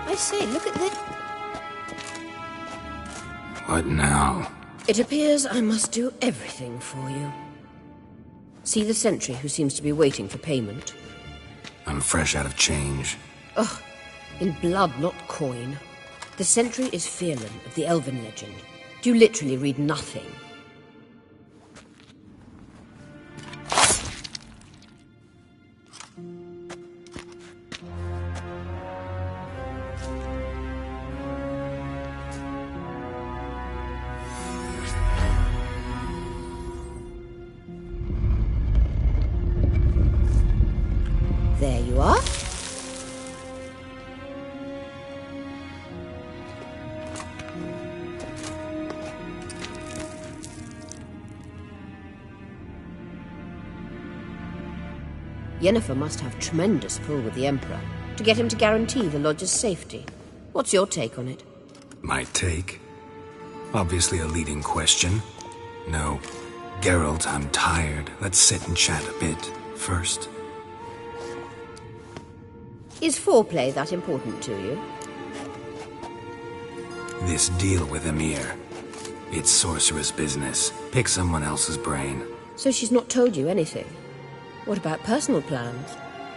I say, look at this. What now? It appears I must do everything for you. See the sentry who seems to be waiting for payment? I'm fresh out of change. Ugh, in blood, not coin. The sentry is Firlan of the Elven legend. Do you literally read nothing? There you are. Yennefer must have tremendous pull with the Emperor to get him to guarantee the Lodge's safety. What's your take on it? My take? Obviously a leading question. No. Geralt, I'm tired. Let's sit and chat a bit first. Is foreplay that important to you? This deal with Emir. It's sorceress business. Pick someone else's brain. So she's not told you anything? What about personal plans?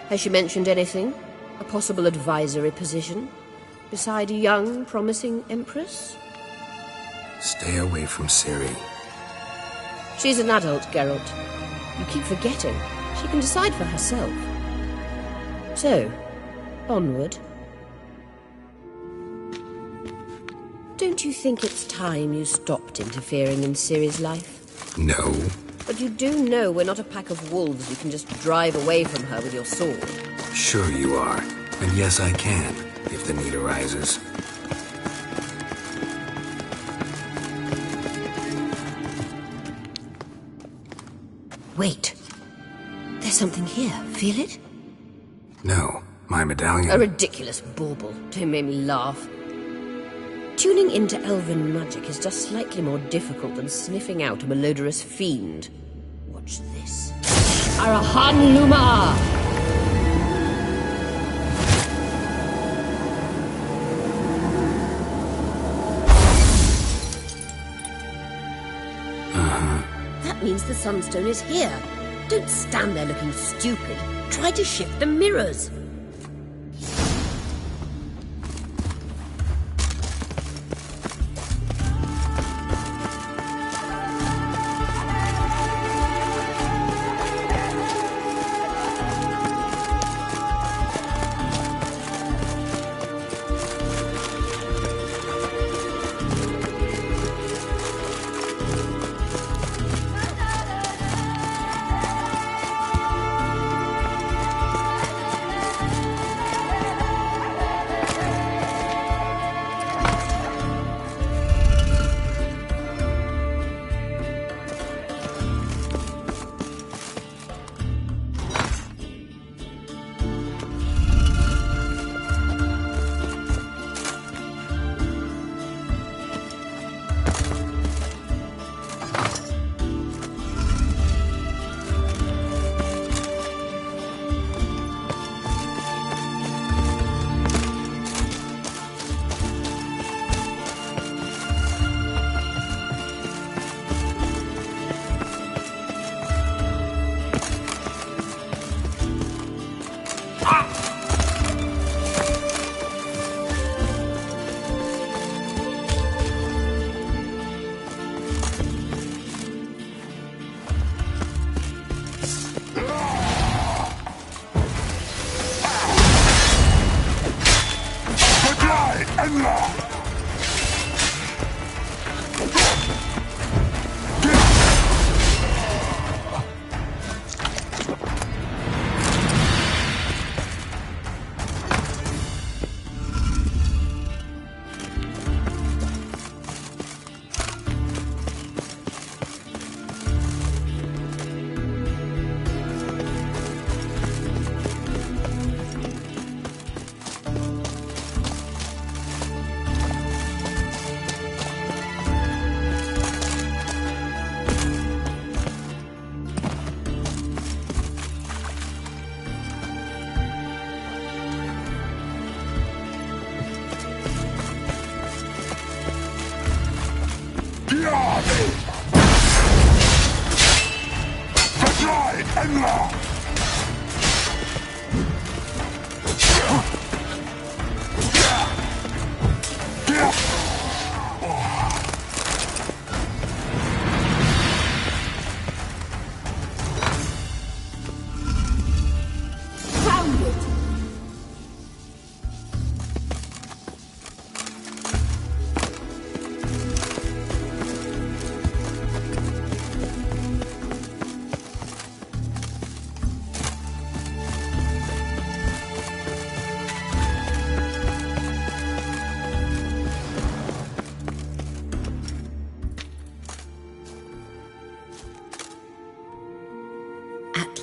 Has she mentioned anything? A possible advisory position? Beside a young, promising empress? Stay away from Ciri. She's an adult, Geralt. You keep forgetting. She can decide for herself. So, onward. Don't you think it's time you stopped interfering in Ciri's life? No. But you do know we're not a pack of wolves you can just drive away from her with your sword. Sure you are. And yes, I can, if the need arises. Wait. There's something here. Feel it? No. My medallion. A ridiculous bauble. Don't make me laugh. Tuning into elven magic is just slightly more difficult than sniffing out a malodorous fiend. Watch this. Arahan Luma! That means the Sunstone is here. Don't stand there looking stupid. Try to shift the mirrors.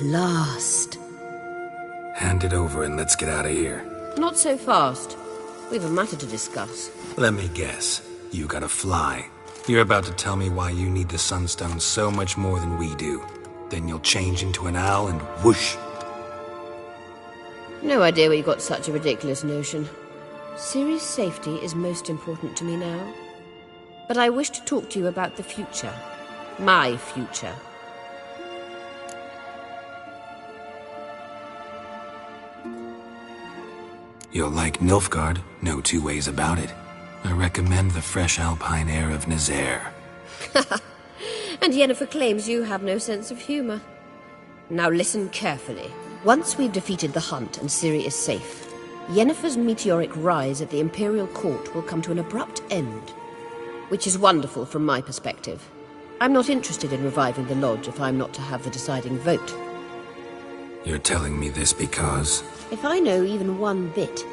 Last. Hand it over and let's get out of here. Not so fast. We've a matter to discuss. Let me guess. You gotta fly. You're about to tell me why you need the Sunstone so much more than we do. Then you'll change into an owl and whoosh. No idea where you got such a ridiculous notion. Ciri's safety is most important to me now. But I wish to talk to you about the future. My future. You'll like Nilfgaard, no two ways about it. I recommend the fresh alpine air of Nazaire. And Yennefer claims you have no sense of humor. Now listen carefully. Once we've defeated the Hunt and Ciri is safe, Yennefer's meteoric rise at the Imperial Court will come to an abrupt end. Which is wonderful from my perspective. I'm not interested in reviving the Lodge if I'm not to have the deciding vote. You're telling me this because... If I know even one bit,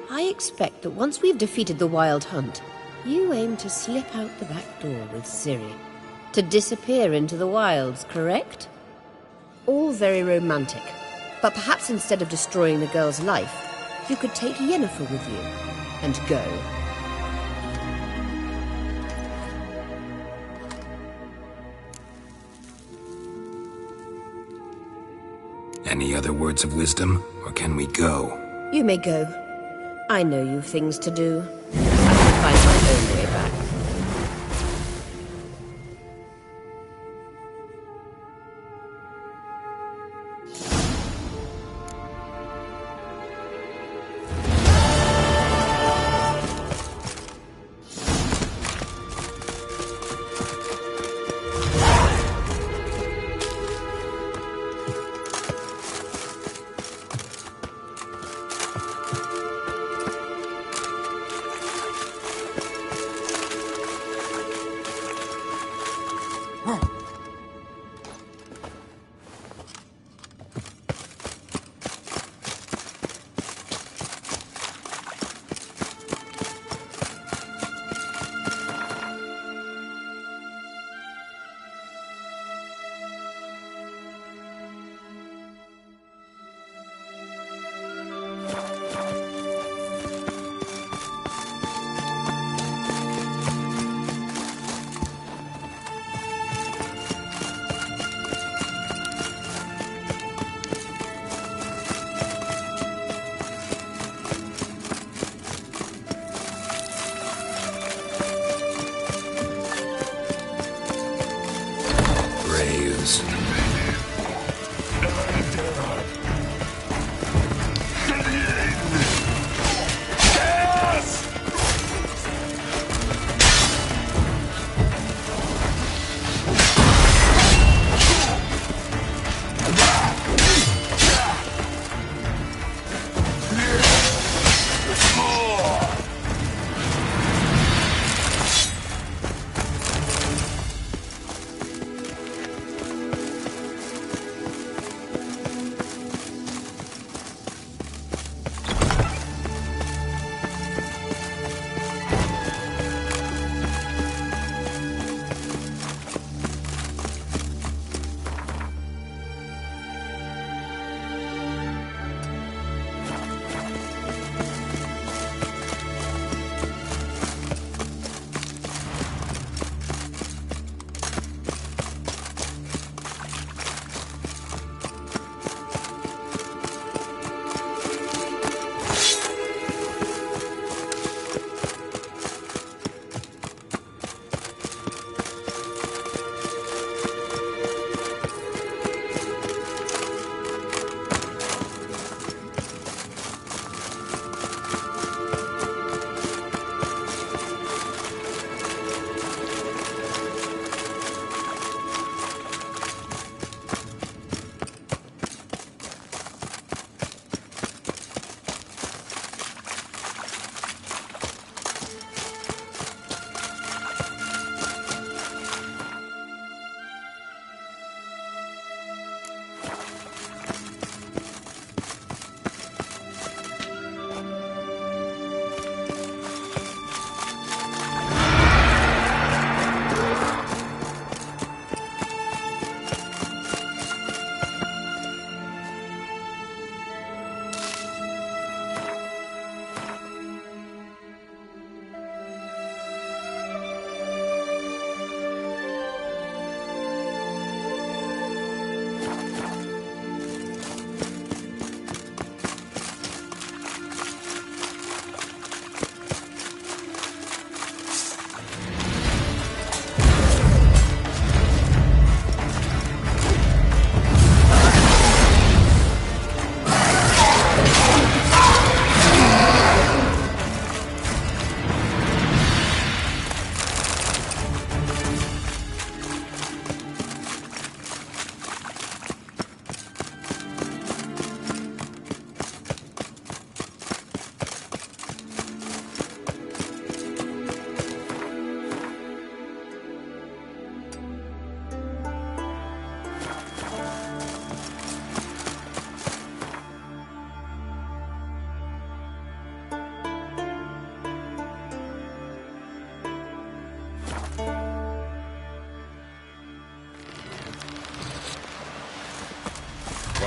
I expect that once we've defeated the Wild Hunt, you aim to slip out the back door with Ciri. To disappear into the wilds, correct? All very romantic. But perhaps instead of destroying the girl's life, you could take Yennefer with you and go. Any other words of wisdom, or can we go? You may go. I know you've things to do. I can find my own way back.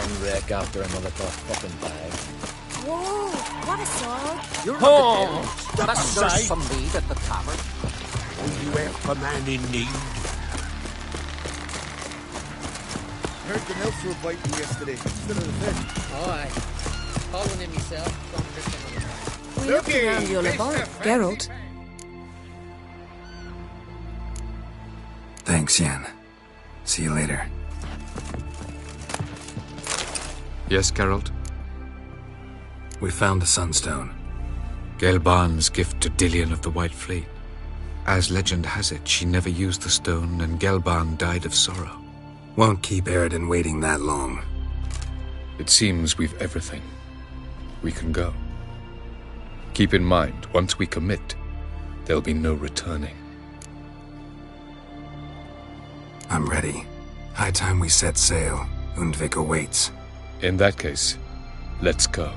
rotten wreck after another fucking bag. Whoa, what a sword. You're Step that's aside. there's some meat at the tavern. Oh, you ain't the man in need. Heard the milk were biting yesterday. Still in the fish. Oh, aye. Following him myself. Gone drifting on the We're looking around your laboratory. Geralt. Thanks, Yen. See you later. Yes, Geralt? We found the Sunstone. Gelban's gift to Dillion of the White Fleet. As legend has it, she never used the stone, and Gelban died of sorrow. Won't keep Eredin waiting that long. It seems we've everything. We can go. Keep in mind, once we commit, there'll be no returning. I'm ready. High time we set sail. Undvik awaits. In that case, let's go.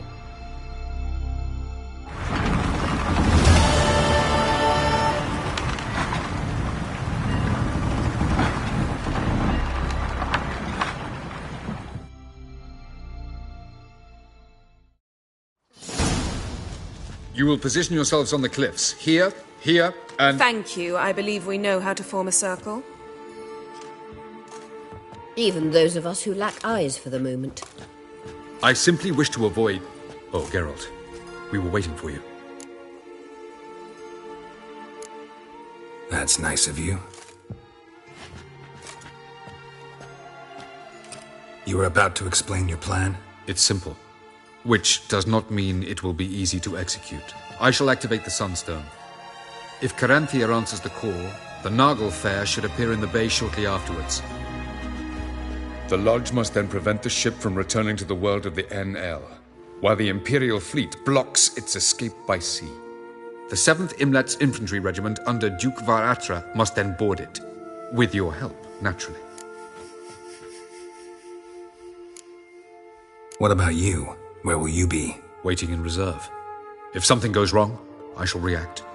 You will position yourselves on the cliffs. Here, here, and... Thank you. I believe we know how to form a circle. Even those of us who lack eyes for the moment. I simply wish to avoid... Oh, Geralt. We were waiting for you. That's nice of you. You were about to explain your plan? It's simple. Which does not mean it will be easy to execute. I shall activate the Sunstone. If Caranthia answers the call, the Naglfar should appear in the bay shortly afterwards. The Lodge must then prevent the ship from returning to the world of the NL, while the Imperial fleet blocks its escape by sea. The 7th Imlet's Infantry Regiment under Duke Varatra must then board it. With your help, naturally. What about you? Where will you be? Waiting in reserve. If something goes wrong, I shall react.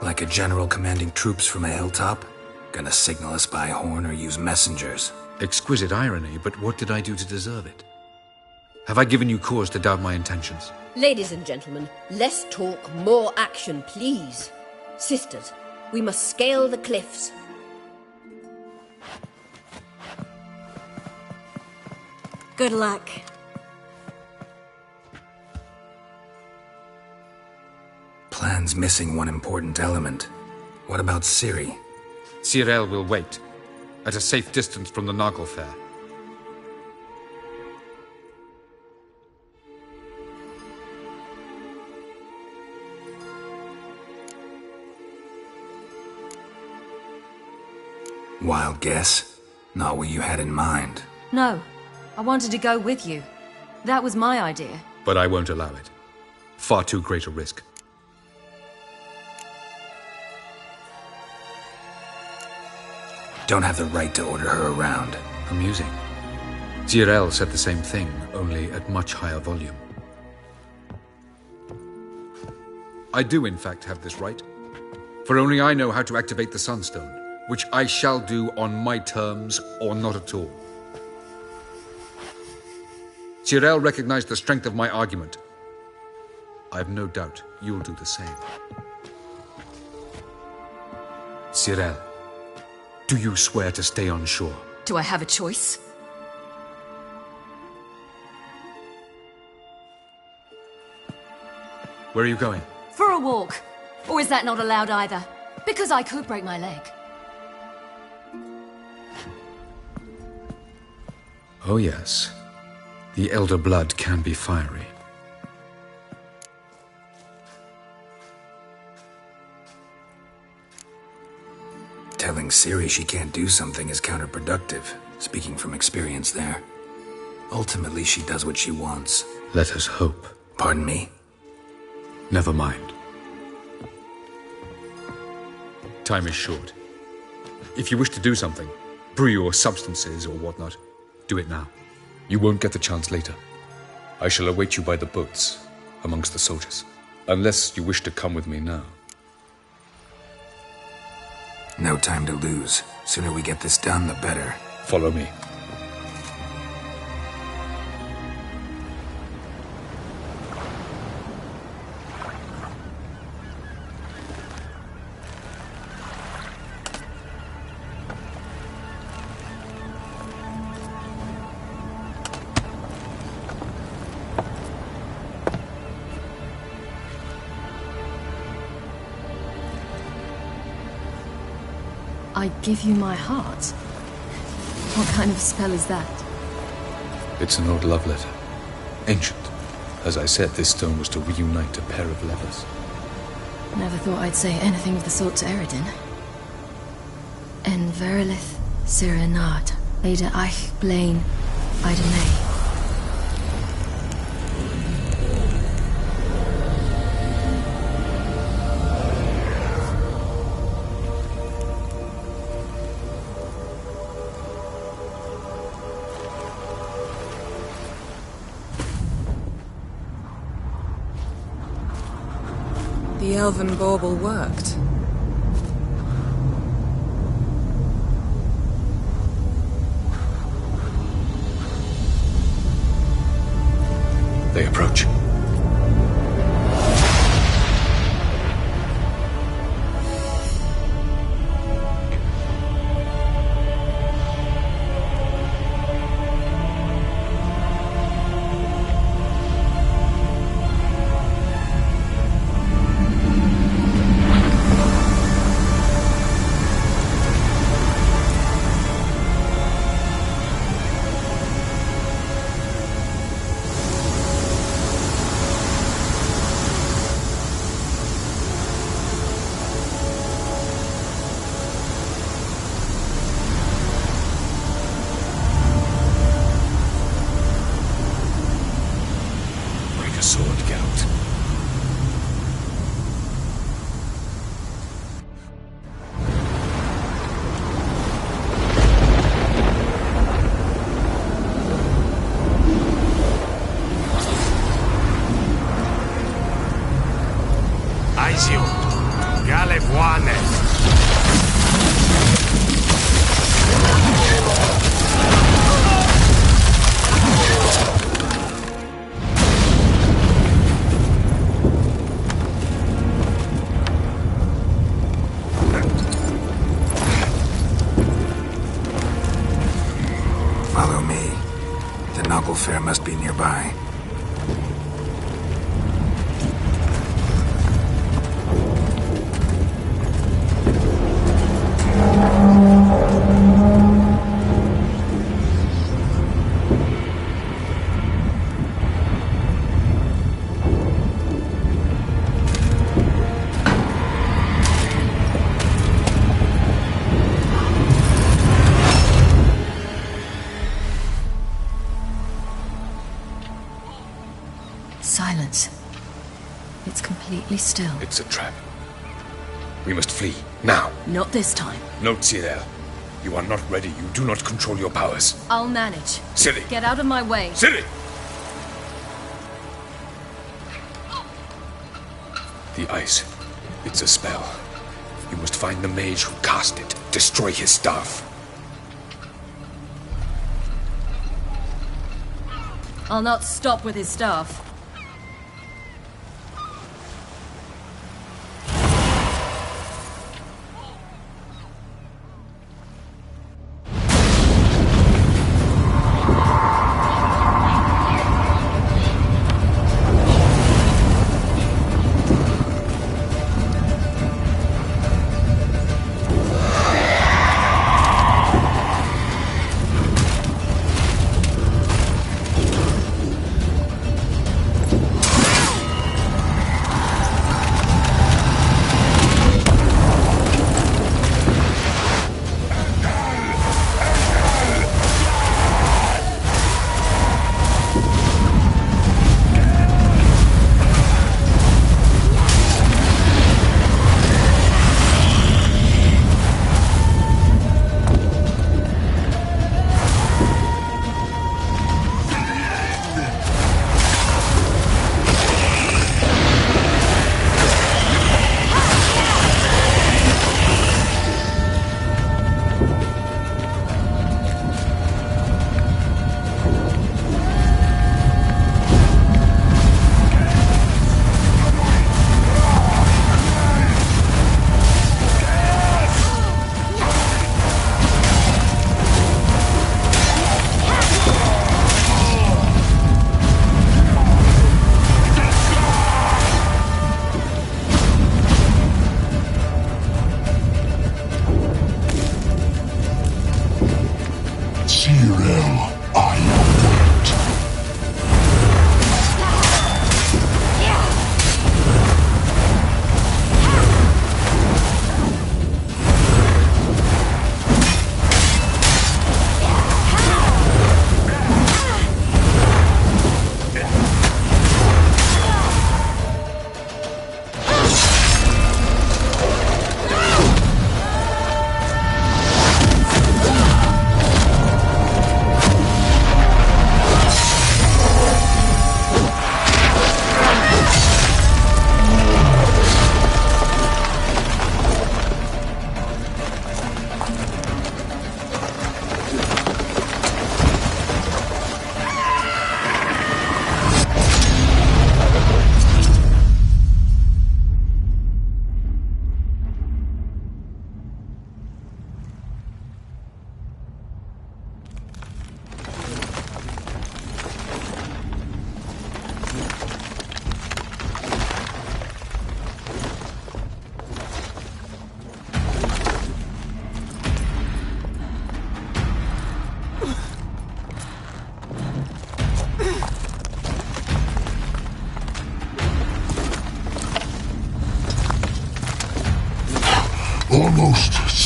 Like a general commanding troops from a hilltop? Gonna signal us by horn or use messengers? Exquisite irony, but what did I do to deserve it? Have I given you cause to doubt my intentions? Ladies and gentlemen, less talk, more action, please. Sisters, we must scale the cliffs. Good luck. Plan's missing one important element. What about Ciri? Cyril will wait, at a safe distance from the Naglfar. Wild guess? Not what you had in mind. No, I wanted to go with you. That was my idea. But I won't allow it. Far too great a risk. Don't have the right to order her around. Amusing. Cyril said the same thing, only at much higher volume. I do, in fact, have this right. For only I know how to activate the Sunstone, which I shall do on my terms or not at all. Cyril recognized the strength of my argument. I have no doubt you'll do the same. Cyril, do you swear to stay on shore? Do I have a choice? Where are you going? For a walk. Or is that not allowed either? Because I could break my leg. Oh yes. The elder blood can be fiery. Telling Ciri she can't do something is counterproductive, speaking from experience there. Ultimately, she does what she wants. Let us hope. Pardon me? Never mind. Time is short. If you wish to do something, brew your substances or whatnot, do it now. You won't get the chance later. I shall await you by the boats, amongst the soldiers. Unless you wish to come with me now. No time to lose. Sooner we get this done, the better. Follow me. I give you my heart? What kind of spell is that? It's an old love letter. Ancient. As I said, this stone was to reunite a pair of lovers. Never thought I'd say anything of the sort to Eredin. En verilith Sirenad, Ada Eich Blaine, Ida May. The elven bauble worked. They approach. Follow me. The Naglfar must be nearby. Silence. It's completely still. It's a trap. We must flee, now. Not this time. Note, Cyril. You are not ready. You do not control your powers. I'll manage. Ciri! Get out of my way. Ciri! The ice. It's a spell. You must find the mage who cast it. Destroy his staff. I'll not stop with his staff.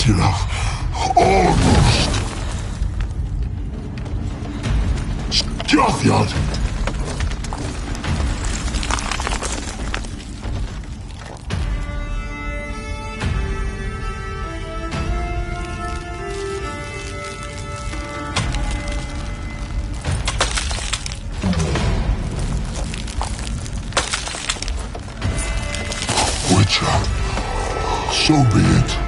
Sirach. Almost. Scathjad. Witcher, so be it.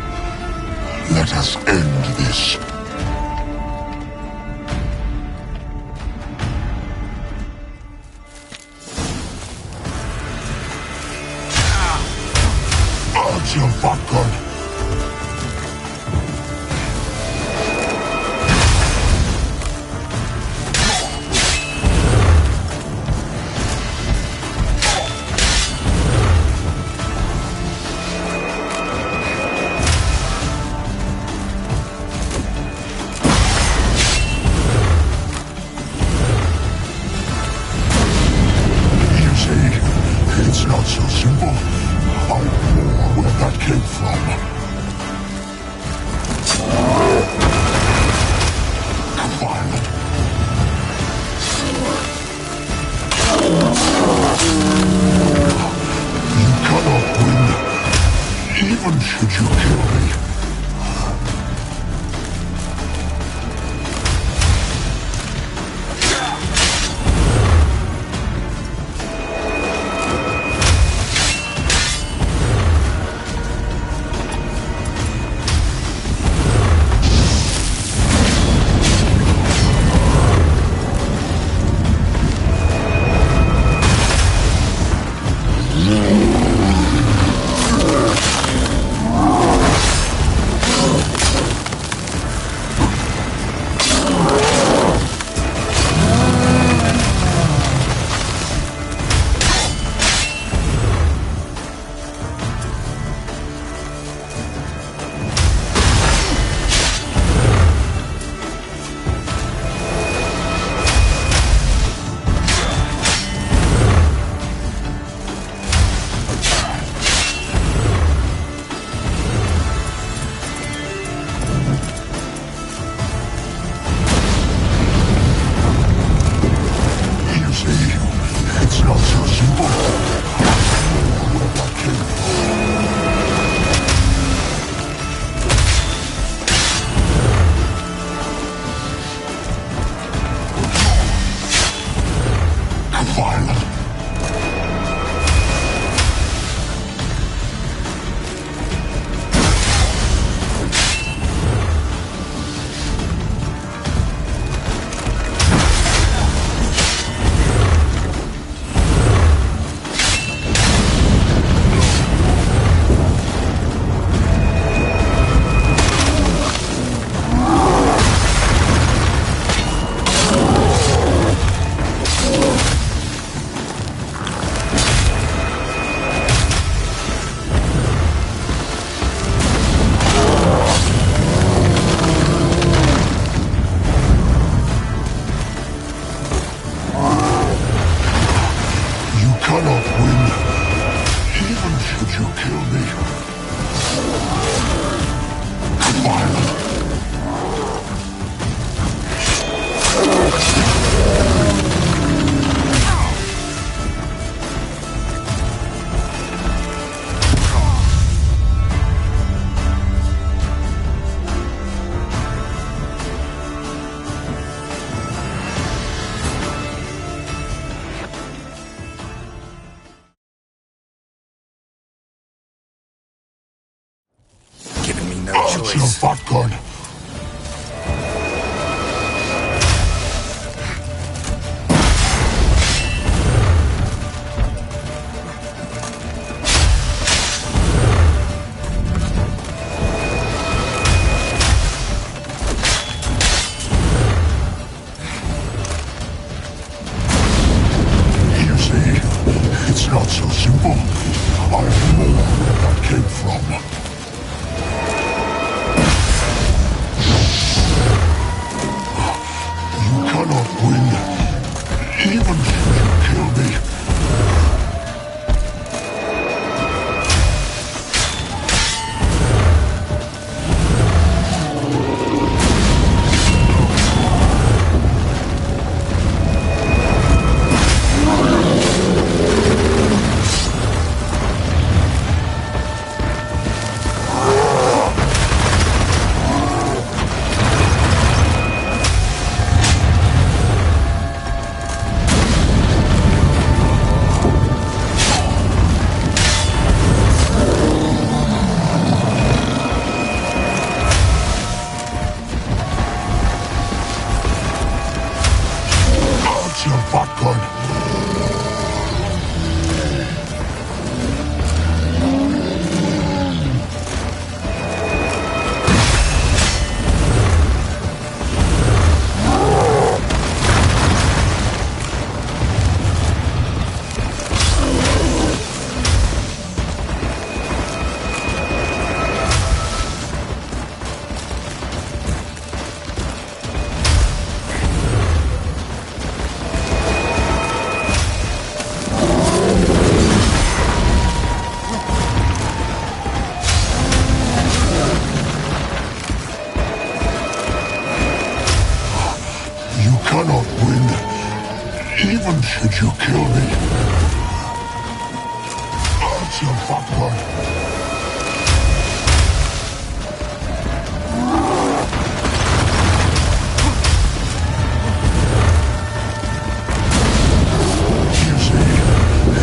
Let us end this. Artyom Vodkon. It's not so simple. I know where that came from. Violent. You cannot win, even should you kill me. cannot win, even should you kill me. Violent. Choice. Vodkon. You see, it's not so simple. I know where that came from. cannot win, even should you kill me. That's your fuckboy.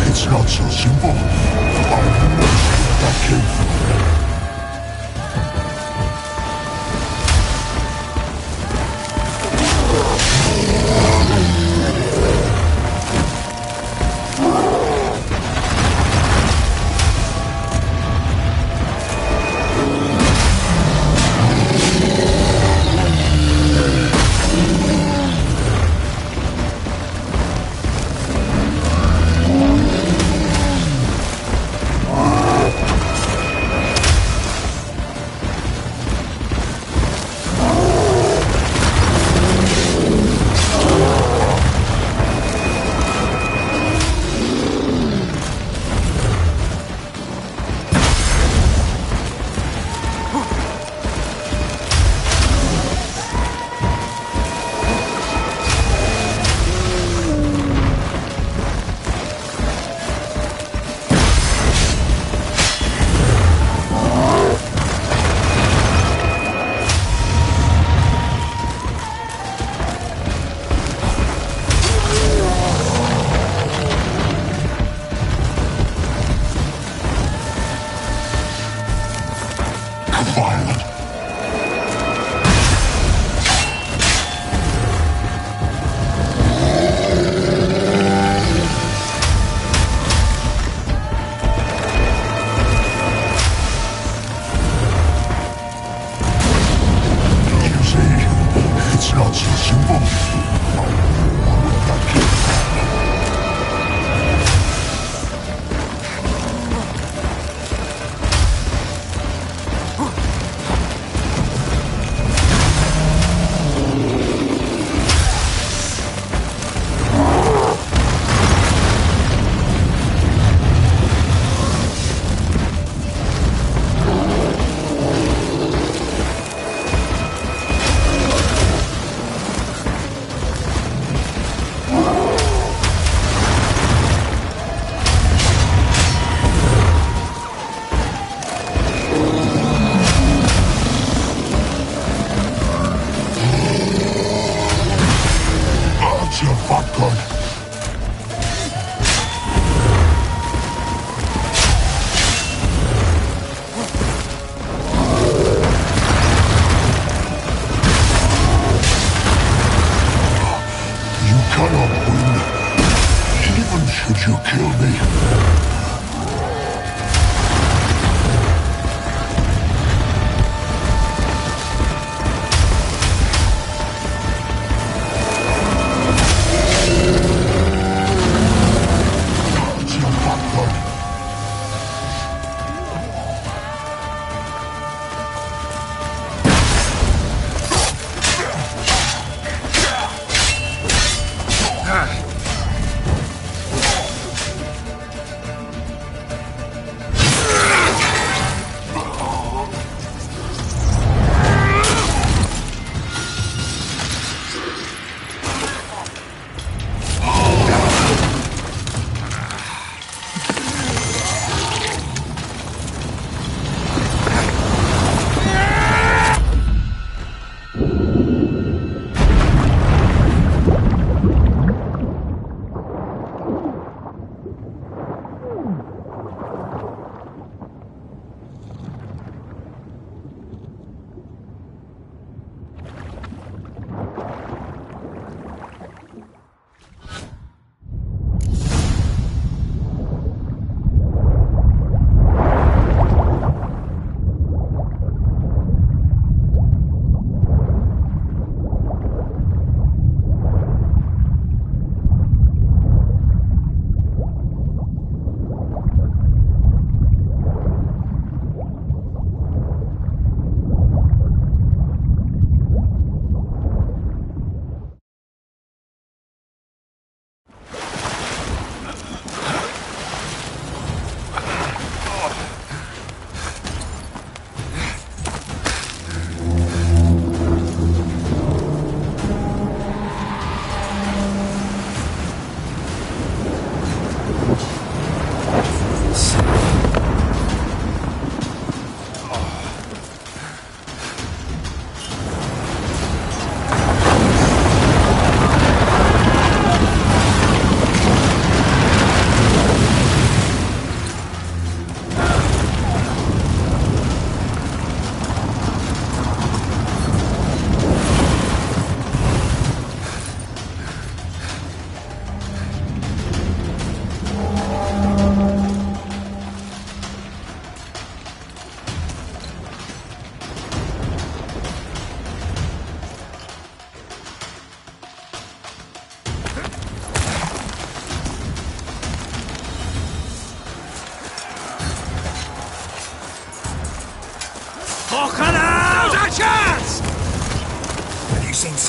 It's not so simple. I must get that kid.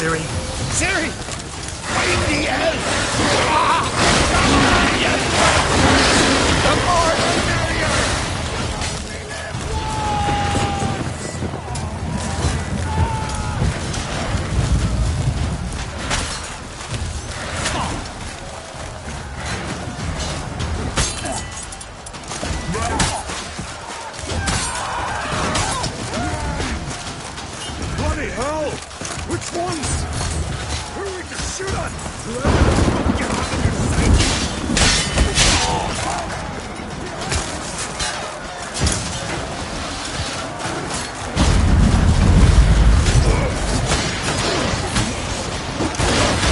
Ciri. Ciri! Fight the elf! The more the merrier! Bloody hell! Which ones? Who are we to shoot at? Whoever get out of your sight!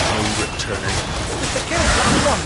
No returning. Mr. Kill, last one!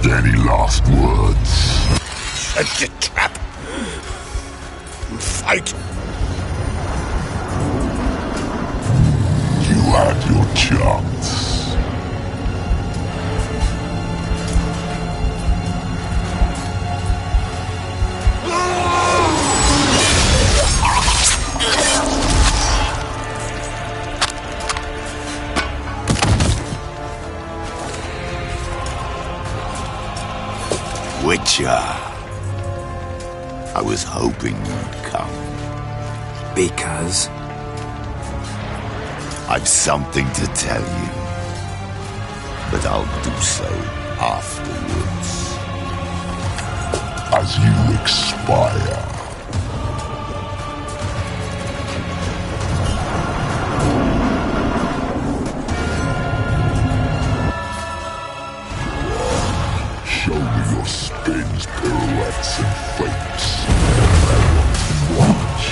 Any last words? Set your trap. Fight. You had your chance. Witcher. I was hoping you'd come. Because? I've something to tell you. But I'll do so afterwards. As you expire. Show me your spins, pirouettes, and feints. I want to watch.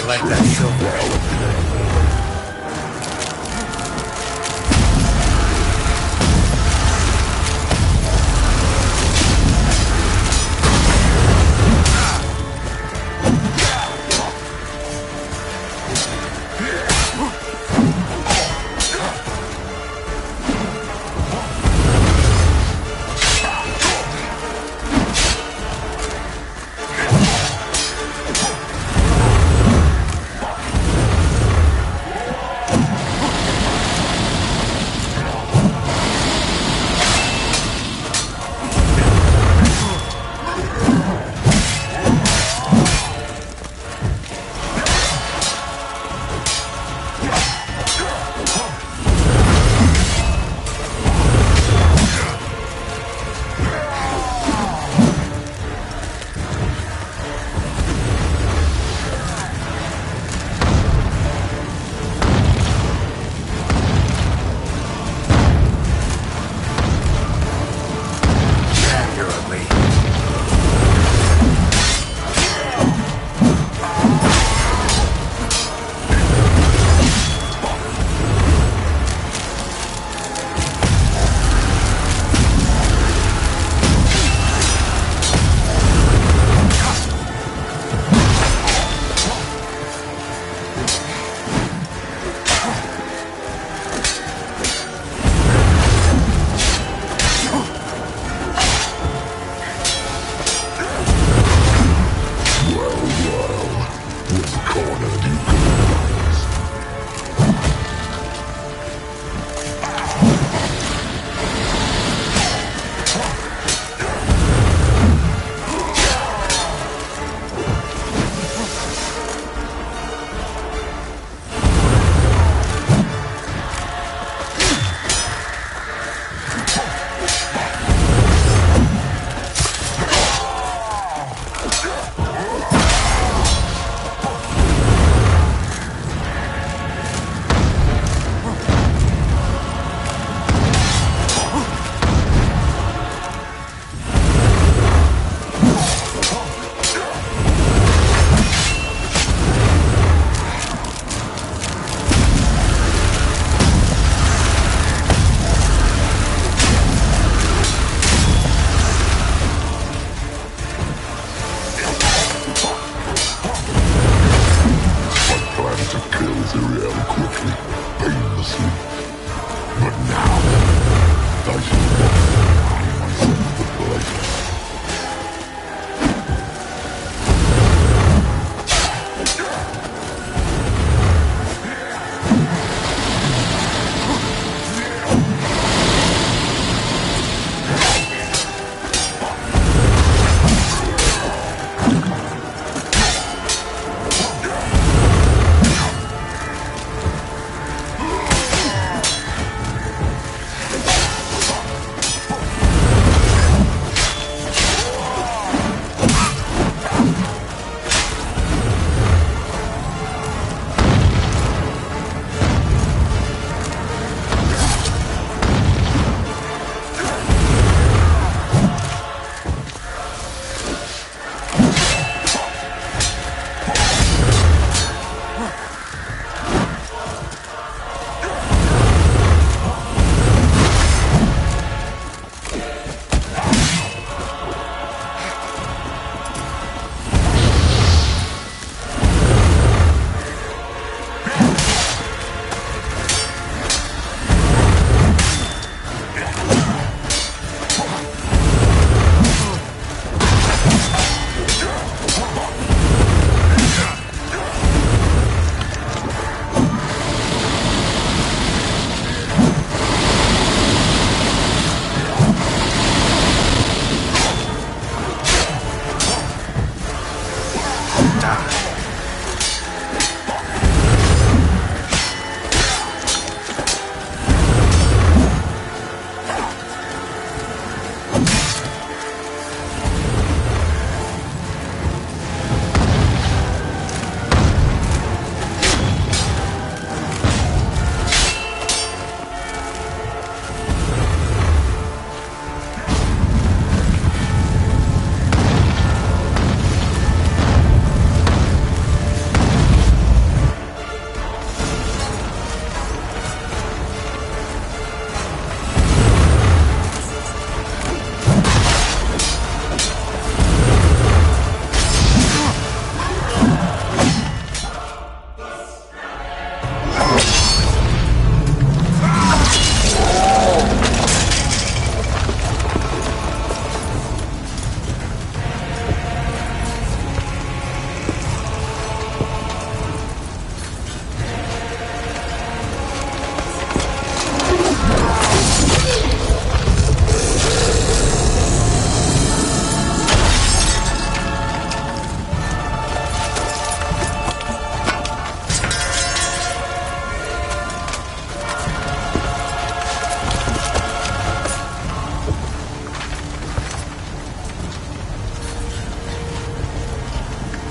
like that silver.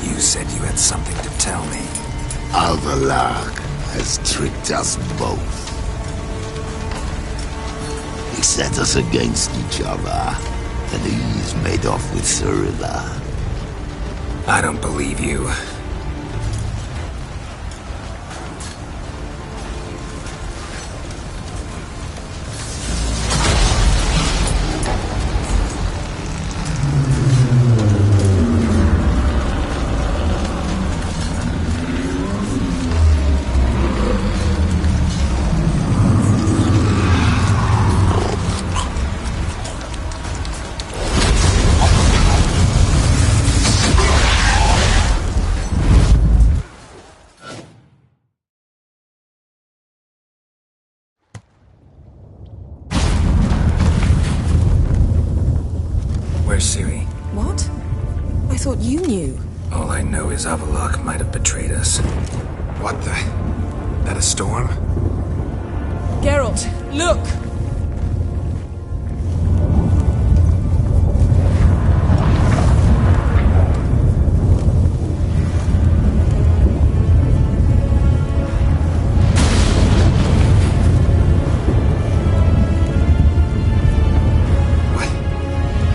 You said you had something to tell me. Avallac'h has tricked us both. He set us against each other, and he's made off with Cirilla. I don't believe you. Where's Ciri? What? I thought you knew. All I know is Avallac'h might have betrayed us. What the? That a storm? Geralt, look!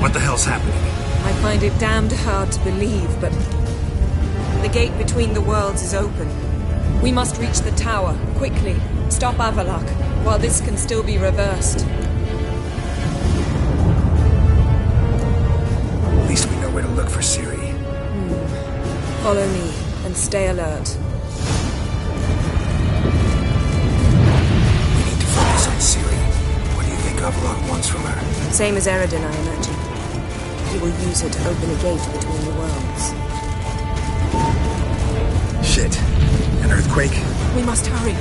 What the hell's happening? I find it damned hard to believe, but the gate between the worlds is open. We must reach the tower, quickly. Stop Avallac'h, while this can still be reversed. At least we know where to look for Ciri. Follow me, and stay alert. We need to focus on Ciri. What do you think Avallac'h wants from her? Same as Eredin, I imagine. He will use her to open a gate between the worlds. Shit. An earthquake? We must hurry.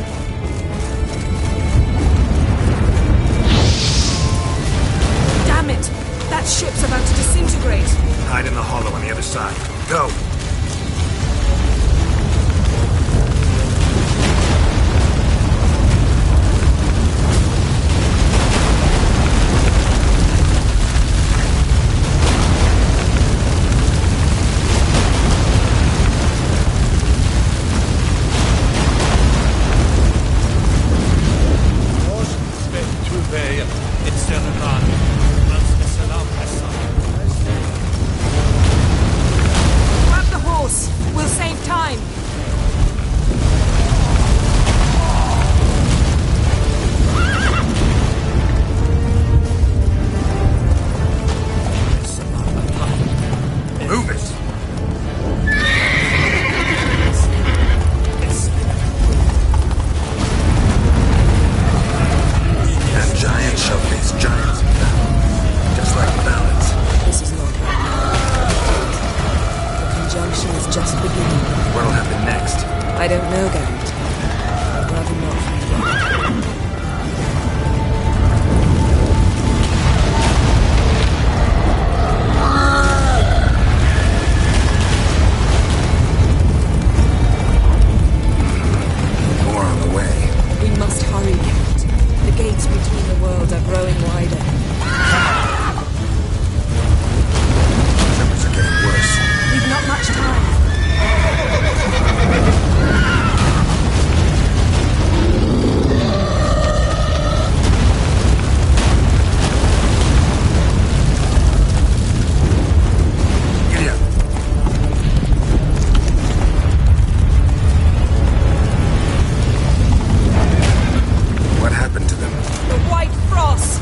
Damn it! That ship's about to disintegrate. Hide in the hollow on the other side. Go! Grab the horse! We'll save time! Move it! And giants shall face giants. Just like balance. This is not right. The conjunction is just beginning. What'll happen next? I don't know, Geralt. I'd rather not find out. More on the way. We must hurry, Geralt. The gates between the worlds are growing wider. Tremors are getting worse. We've not much time. Giddy up. What happened to them? The White Frost!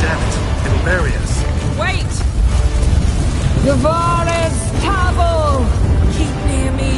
Damn it. It'll bury us. Wait! Yavares Tavel! Keep near me.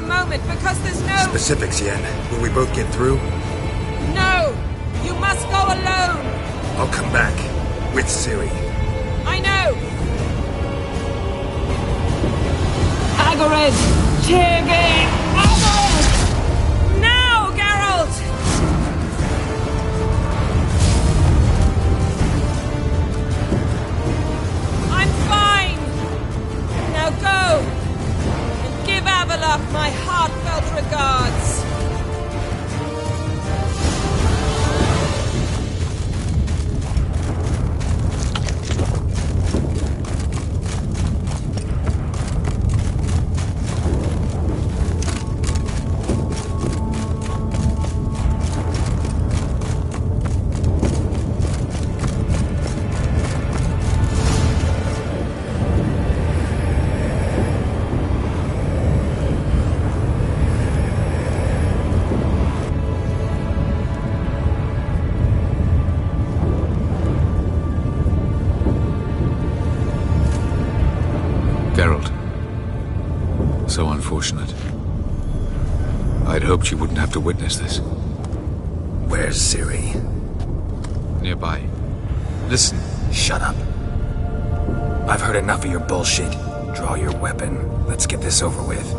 a moment, because there's no... Specifics, Yen. Will we both get through? No! You must go alone! I'll come back. With Ciri. I know! Hagrid! Tiggy! Now, Geralt! I'm fine! Now go! And give Avallac'h my heartfelt regards! So unfortunate. I'd hoped you wouldn't have to witness this. Where's Ciri? Nearby. Listen. Shut up. I've heard enough of your bullshit. Draw your weapon. Let's get this over with.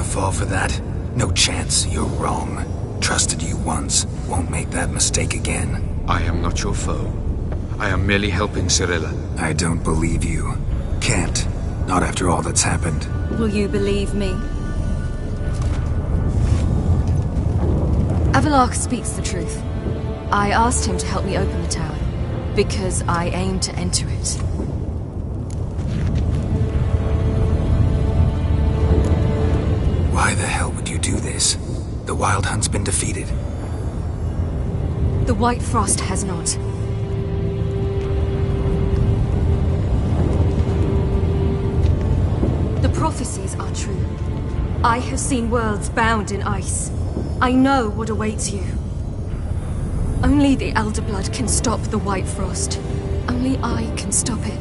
Fall for that? No chance. You're wrong. Trusted you once. Won't make that mistake again. I am not your foe. I am merely helping Cirilla. I don't believe you. Can't. Not after all that's happened. Will you believe me? Avallac'h speaks the truth. I asked him to help me open the tower, because I aim to enter it. Why the hell would you do this? The Wild Hunt's been defeated. The White Frost has not. The prophecies are true. I have seen worlds bound in ice. I know what awaits you. Only the Elder Blood can stop the White Frost. Only I can stop it.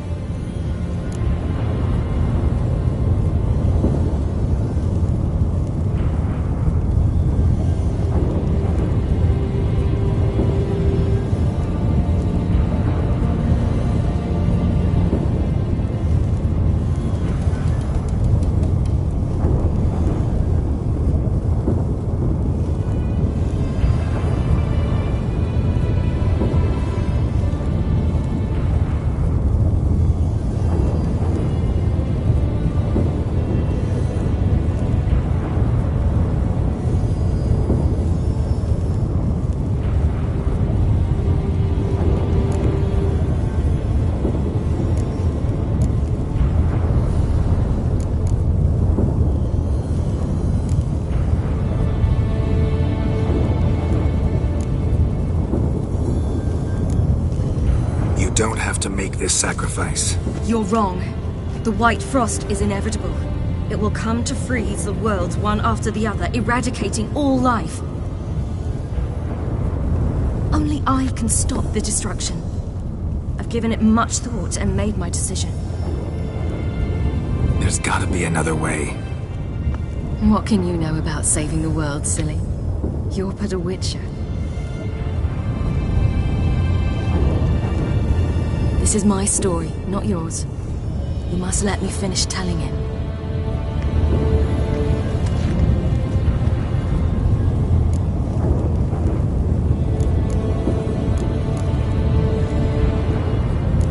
Don't have to make this sacrifice. You're wrong. The White Frost is inevitable. It will come to freeze the worlds one after the other, eradicating all life. Only I can stop the destruction. I've given it much thought and made my decision. There's gotta be another way. What can you know about saving the world, silly? You're but a witcher. This is my story, not yours. You must let me finish telling it.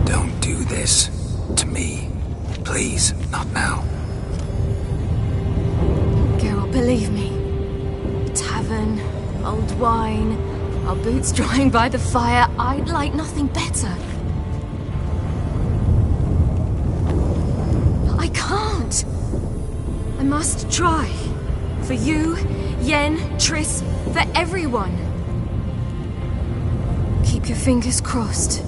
Don't do this. To me. Please, not now. Geralt, believe me. A tavern, old wine, our boots drying by the fire. I'd like nothing better. I must try. For you, Yen, Triss, for everyone. Keep your fingers crossed.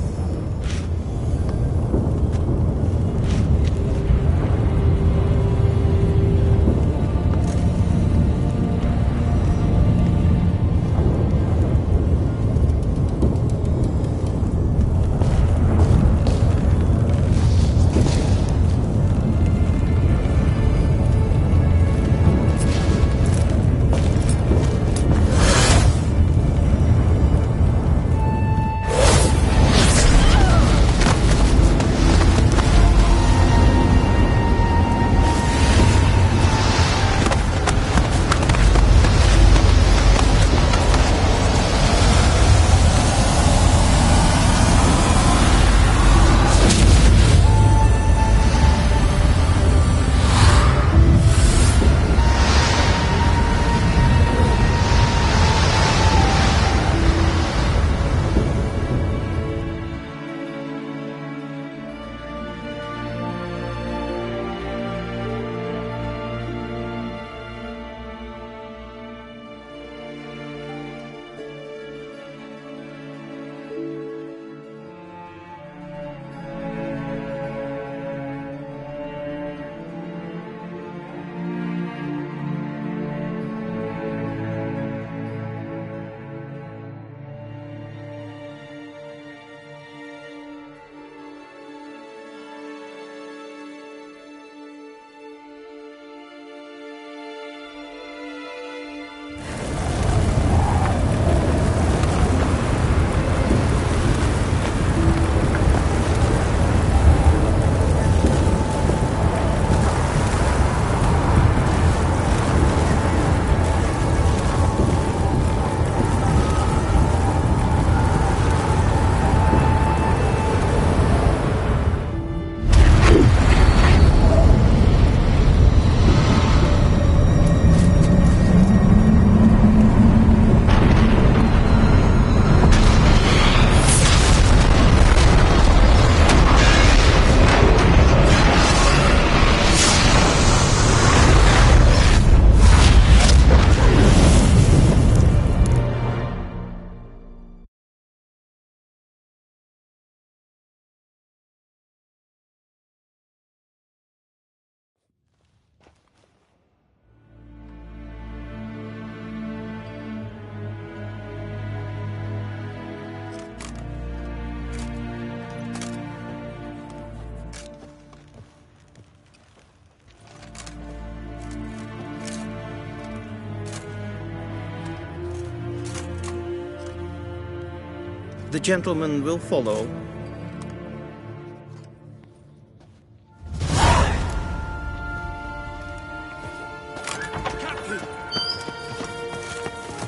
The gentleman will follow.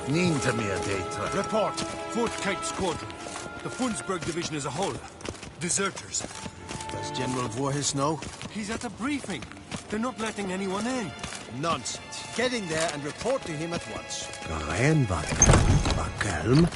Nintermere data. Report. 4th Kite Squadron. The Funsberg Division as a whole. Deserters. Does General Voorhis know? He's at a briefing. They're not letting anyone in. Nonsense. Get in there and report to him at once. Calm.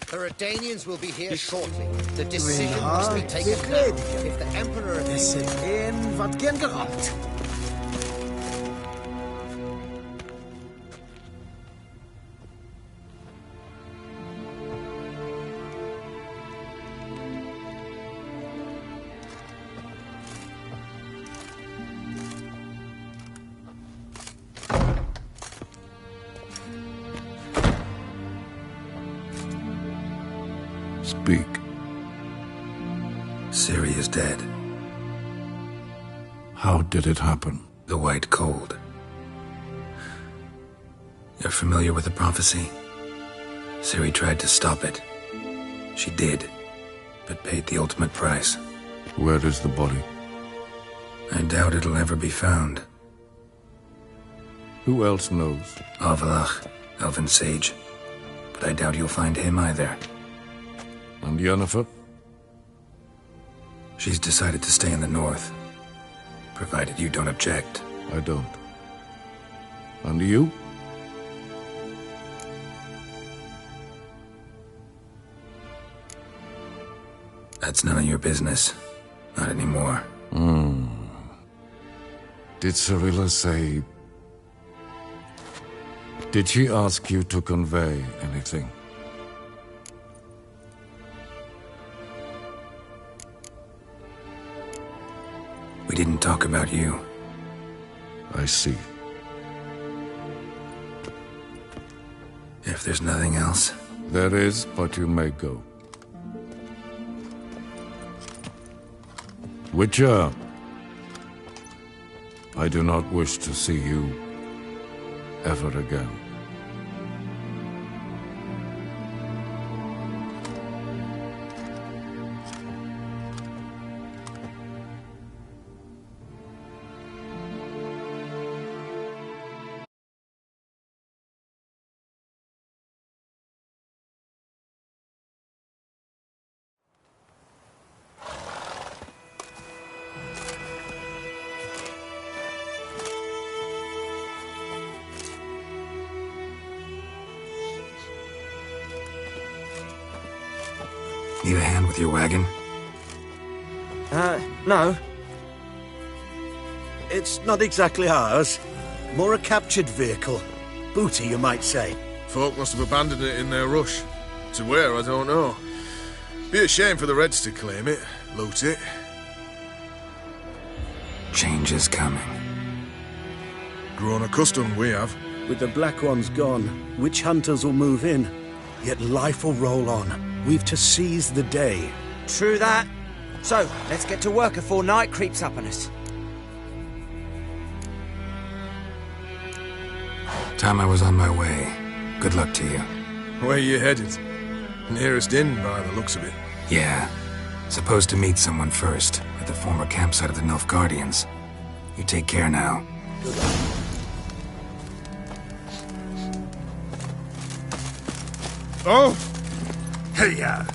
The Redanians will be here shortly. The decision must be taken now. If the Emperor... Es sind wat gern geraubt. Speak. Ciri is dead. How did it happen? The White Cold. You're familiar with the prophecy? Ciri tried to stop it. She did, but paid the ultimate price. Where is the body? I doubt it'll ever be found. Who else knows? Avallac'h, Elven Sage. But I doubt you'll find him either. And Yennefer? She's decided to stay in the north. Provided you don't object. I don't. And you? That's none of your business. Not anymore. Did Cirilla say... Did she ask you to convey anything? We didn't talk about you. I see. If there's nothing else... There is, but you may go. Witcher! I do not wish to see you ever again. Need a hand with your wagon? No. It's not exactly ours. More a captured vehicle. Booty, you might say. Folk must have abandoned it in their rush. To where, I don't know. Be a shame for the Reds to claim it, loot it. Change is coming. Grown accustomed, we have. With the Black Ones gone, witch hunters will move in. Yet life will roll on. We've to seize the day. True that. So, let's get to work before night creeps up on us. Time I was on my way. Good luck to you. Where you headed? Nearest inn, by the looks of it. Yeah. Supposed to meet someone first, at the former campsite of the Nilfgaardians. You take care now. Good luck. Oh! Hey-ya!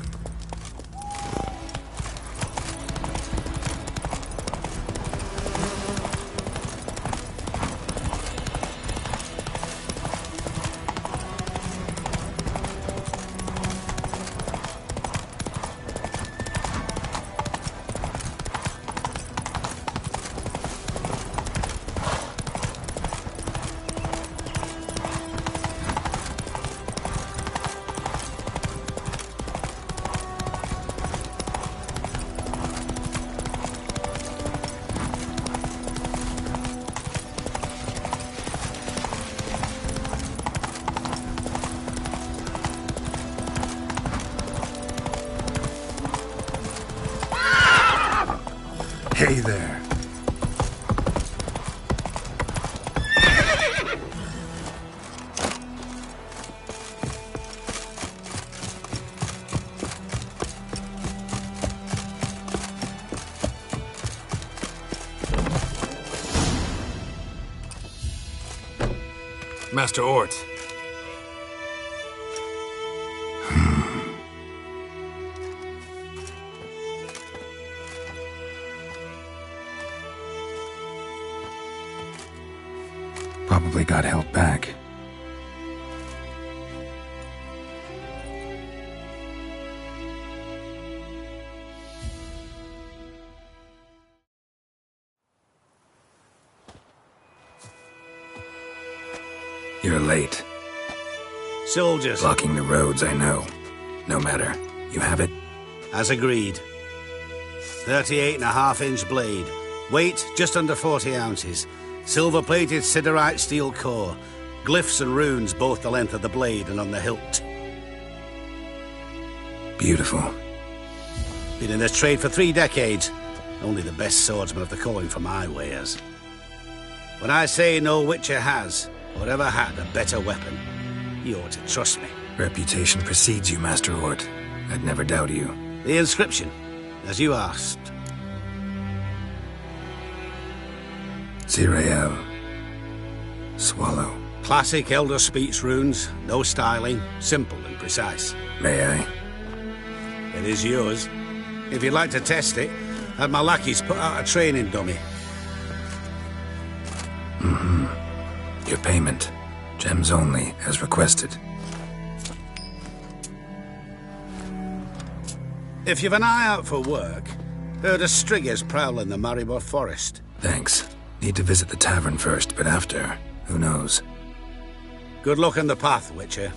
Hey there. Master Ort. Probably got held back. You're late. Soldiers. Blocking the roads, I know. No matter. You have it? As agreed. 38.5-inch blade. Weight just under 40 ounces. Silver-plated siderite steel core. Glyphs and runes both the length of the blade and on the hilt. Beautiful. Been in this trade for 3 decades. Only the best swordsmen of the calling for my wares. When I say no Witcher has, or ever had, a better weapon, you ought to trust me. Reputation precedes you, Master Ort. I'd never doubt you. The inscription, as you asked. Zirael. Swallow. Classic Elder Speech runes, no styling, simple and precise. May I? It is yours. If you'd like to test it, have my lackeys put out a training dummy. Your payment. Gems only, as requested. If you've an eye out for work, heard of Striggers prowling the Maribor Forest. Thanks. Need to visit the tavern first, but after, who knows? Good luck on the path, Witcher.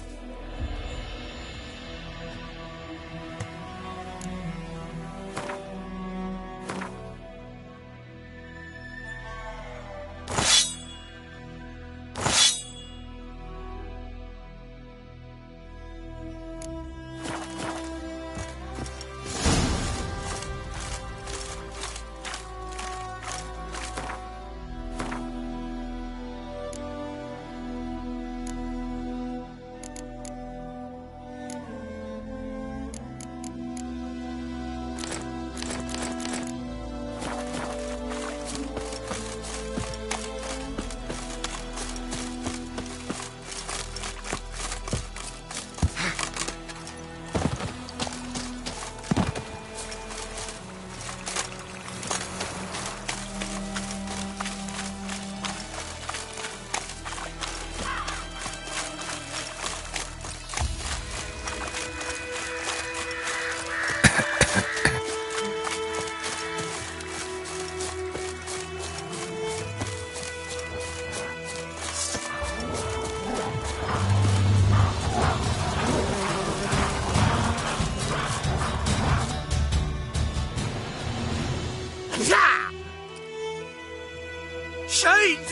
Shades!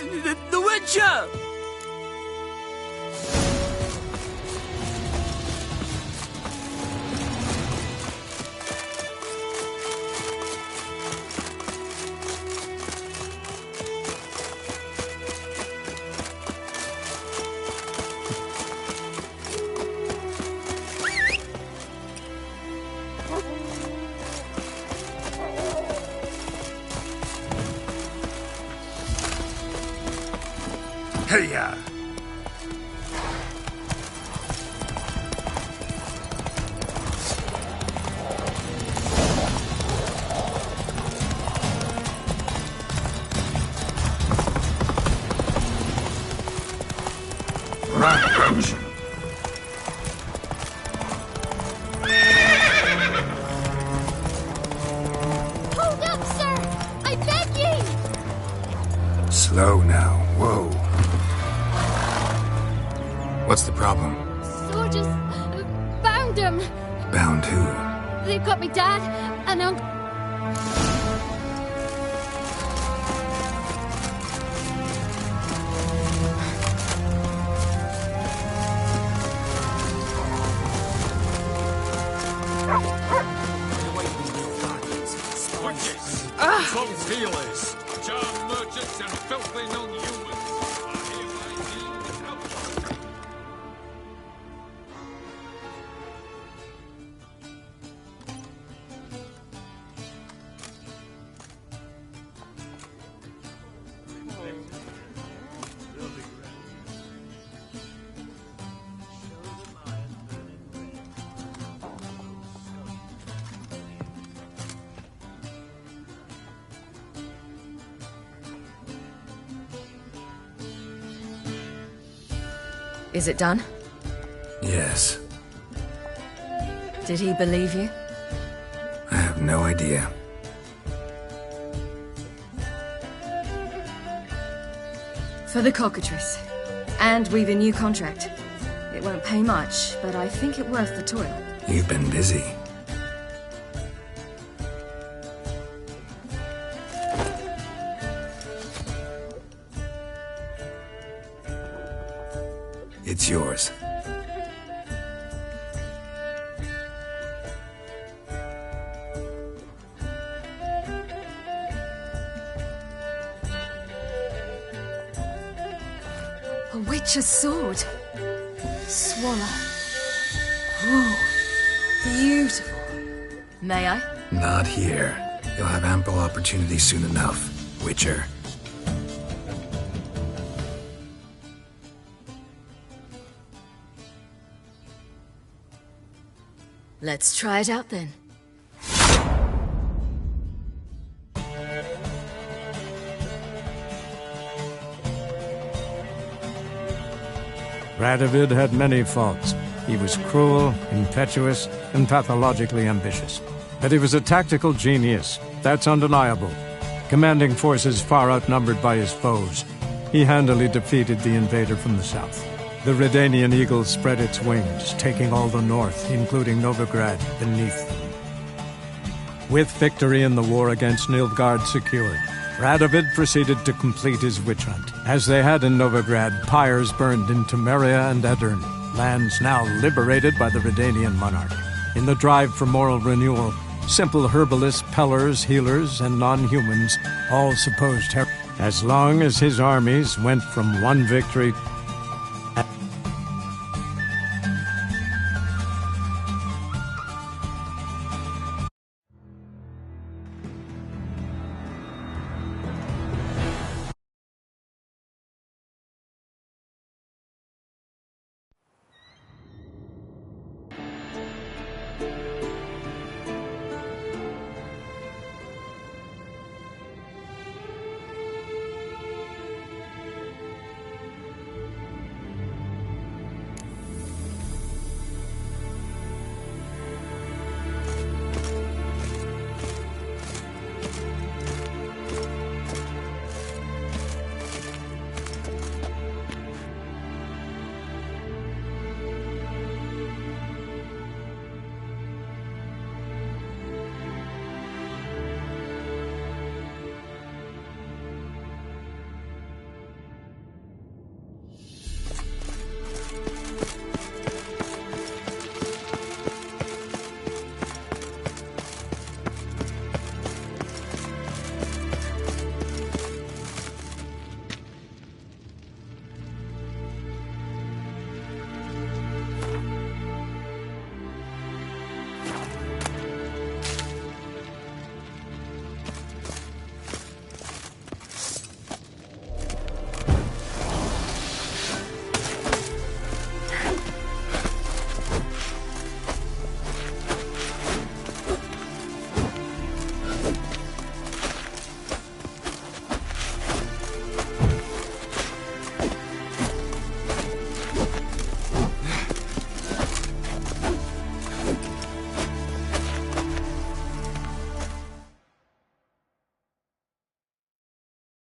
The Witcher! Hey-ya! Rampage! Hold up, sir! I beg ye! Slow now. Whoa. What's the problem? Soldiers bound them. Bound who? They've got me dad and uncle. Some feelers, charm merchants and filthy non-humans are hereby deemed out. Is it done? Yes. Did he believe you? I have no idea. For the cockatrice. And we've a new contract. It won't pay much, but I think it worth the toil. You've been busy. It's yours. A witch's sword. Swallow. Whoa. Beautiful. May I? Not here. You'll have ample opportunity soon enough, Witcher. Let's try it out then. Radovid had many faults. He was cruel, impetuous, and pathologically ambitious. But he was a tactical genius. That's undeniable. Commanding forces far outnumbered by his foes, he handily defeated the invader from the south. The Redanian eagle spread its wings, taking all the north, including Novigrad, beneath them. With victory in the war against Nilfgaard secured, Radovid proceeded to complete his witch hunt. As they had in Novigrad, pyres burned in Temeria and Aedirn, lands now liberated by the Redanian monarch. In the drive for moral renewal, simple herbalists, pellers, healers, and non-humans all supposed as long as his armies went from one victory